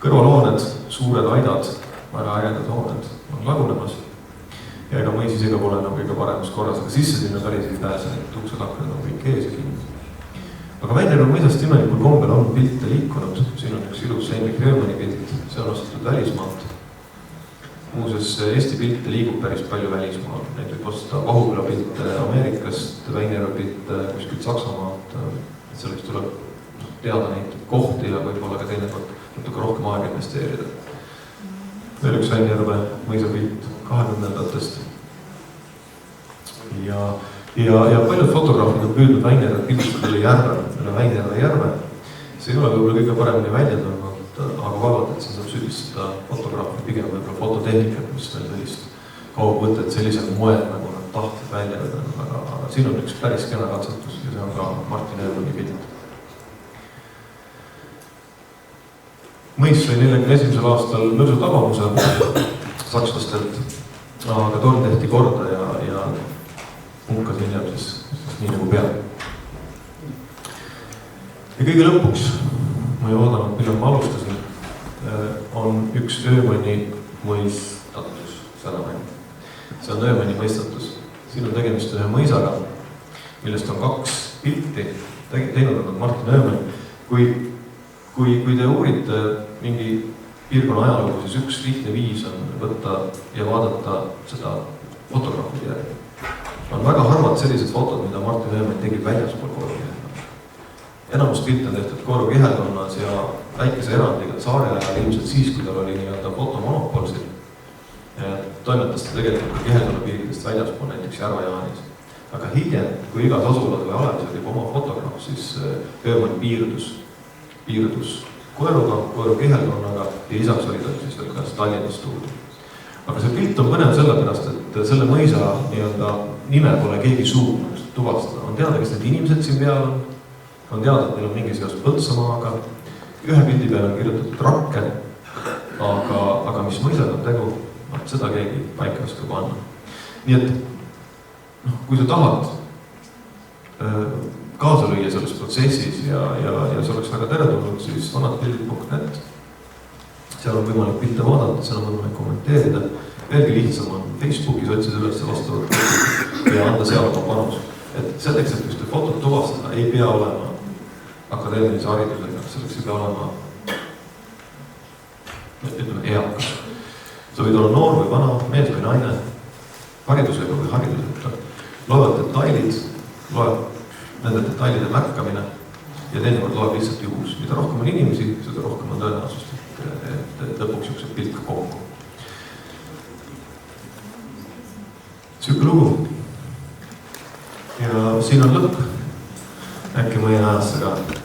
Kõrvalhooned, suured aidad, väga ägedad hooned on lagunemas. Ja ega mõis isegi pole enam kõige paremas korras, aga sisse sinna päris ei pääse, et uksed aknad on kõik ees ja kinni. Aga Väinjärve mõisast imelikul kombel on pilte liikunud. Siin on üks ilus Heinrich Röömani pilt, see on ostetud välismaalt. Muuseas, Eesti pilte liigub päris palju välismaal. Neid võib osta Vahuküla pilte Ameerikast, Väinjärve pilte kuskilt Saksamaalt. Et selleks tuleb teada neid kohti ja võib-olla ka teinekord natuke rohkem aega investeerida. Veel üks Väinjärve mõisa pilt 20-ndatest. Ja paljud fotograafid on püüdnud Väinjärve pildistada üle Väinjärve järve. See ei ole võib-olla kõige paremini välja tulnud, aga vaevalt, et siin saab süüdistada fotograafi pigem võib-olla fototehnikat, mis veel sellist kaugvõtet sellisel moel, nagu nad tahtsid välja võtta. Aga siin on üks päris kena katsetus ja see on ka Martin Öömani pilt. Mõis sai 41. aastal mõrsu tabamuse sakslastelt, aga torn tehti korda ja hukkas hiljem siis nii nagu peab. Ja kõige lõpuks, ma ei oodanud, millal ma alustasin, on üks Öömani mõistatus, see on Öömani mõistatus. Siin on tegemist ühe mõisaga, millest on 2 pilti, teinud on Martin Öömani. Kui te uurite mingi piirkonna ajalugu, siis üks lihtne viis on võtta ja vaadata seda fotograafide järgi. On väga harvad sellised fotod, mida Martin Öömani tegi väljaspool Koeru kihelkonnas. Enamus pilte on tehtud Koeru kihelkonnas ja väikese erandiga saare ajal ilmselt siis, kui tal oli nii-öelda fotomonopolsid. Toimetas ta tegelikult ka kihelkonna piiridest väljaspool, näiteks Järva-Jaanis. Aga hiljem, kui igas asulas või alevis oli oma fotograaf, siis Öömani piirdus Koeruga, Koeru kihelkonnaga ja isaks oli ta siis veel ka Tallinna stuudio. Aga see pilt on põnev sellepärast, et selle mõisa nime pole keegi suutnud tuvastada. On teada, kes need inimesed siin peal on teada, et neil on mingi seos Põltsamaaga. Ühe pildi peal on kirjutatud Rakke, aga mis mõisaga on tegu, seda keegi paika oska panna. Nii et kui sa tahad kaasa lüüa selles protsessis ja see oleks väga teretulnud, siis vanadpildid.net. Seal on võimalik pilte vaadata, seal on võimalik kommenteerida. Veelgi lihtsam on Facebookis otsida üles vastavalt ja anda seal oma panus. Et selleks, et just fotot tuvastada, ei pea olema akadeemilise haridusega, selleks ei pea olema eakas. Sa võid olla noor või vana, mees või naine, haridusega või hariduseta, loevad detailid, loeb nende detailide märkamine ja teinekord loeb lihtsalt juhus. Mida rohkem on inimesi, seda rohkem on tõenäosust, et lõpuks jukseb pilt kokku. Süüke lugu. Ja siin on lõpp. Äkki mõni ajasse ka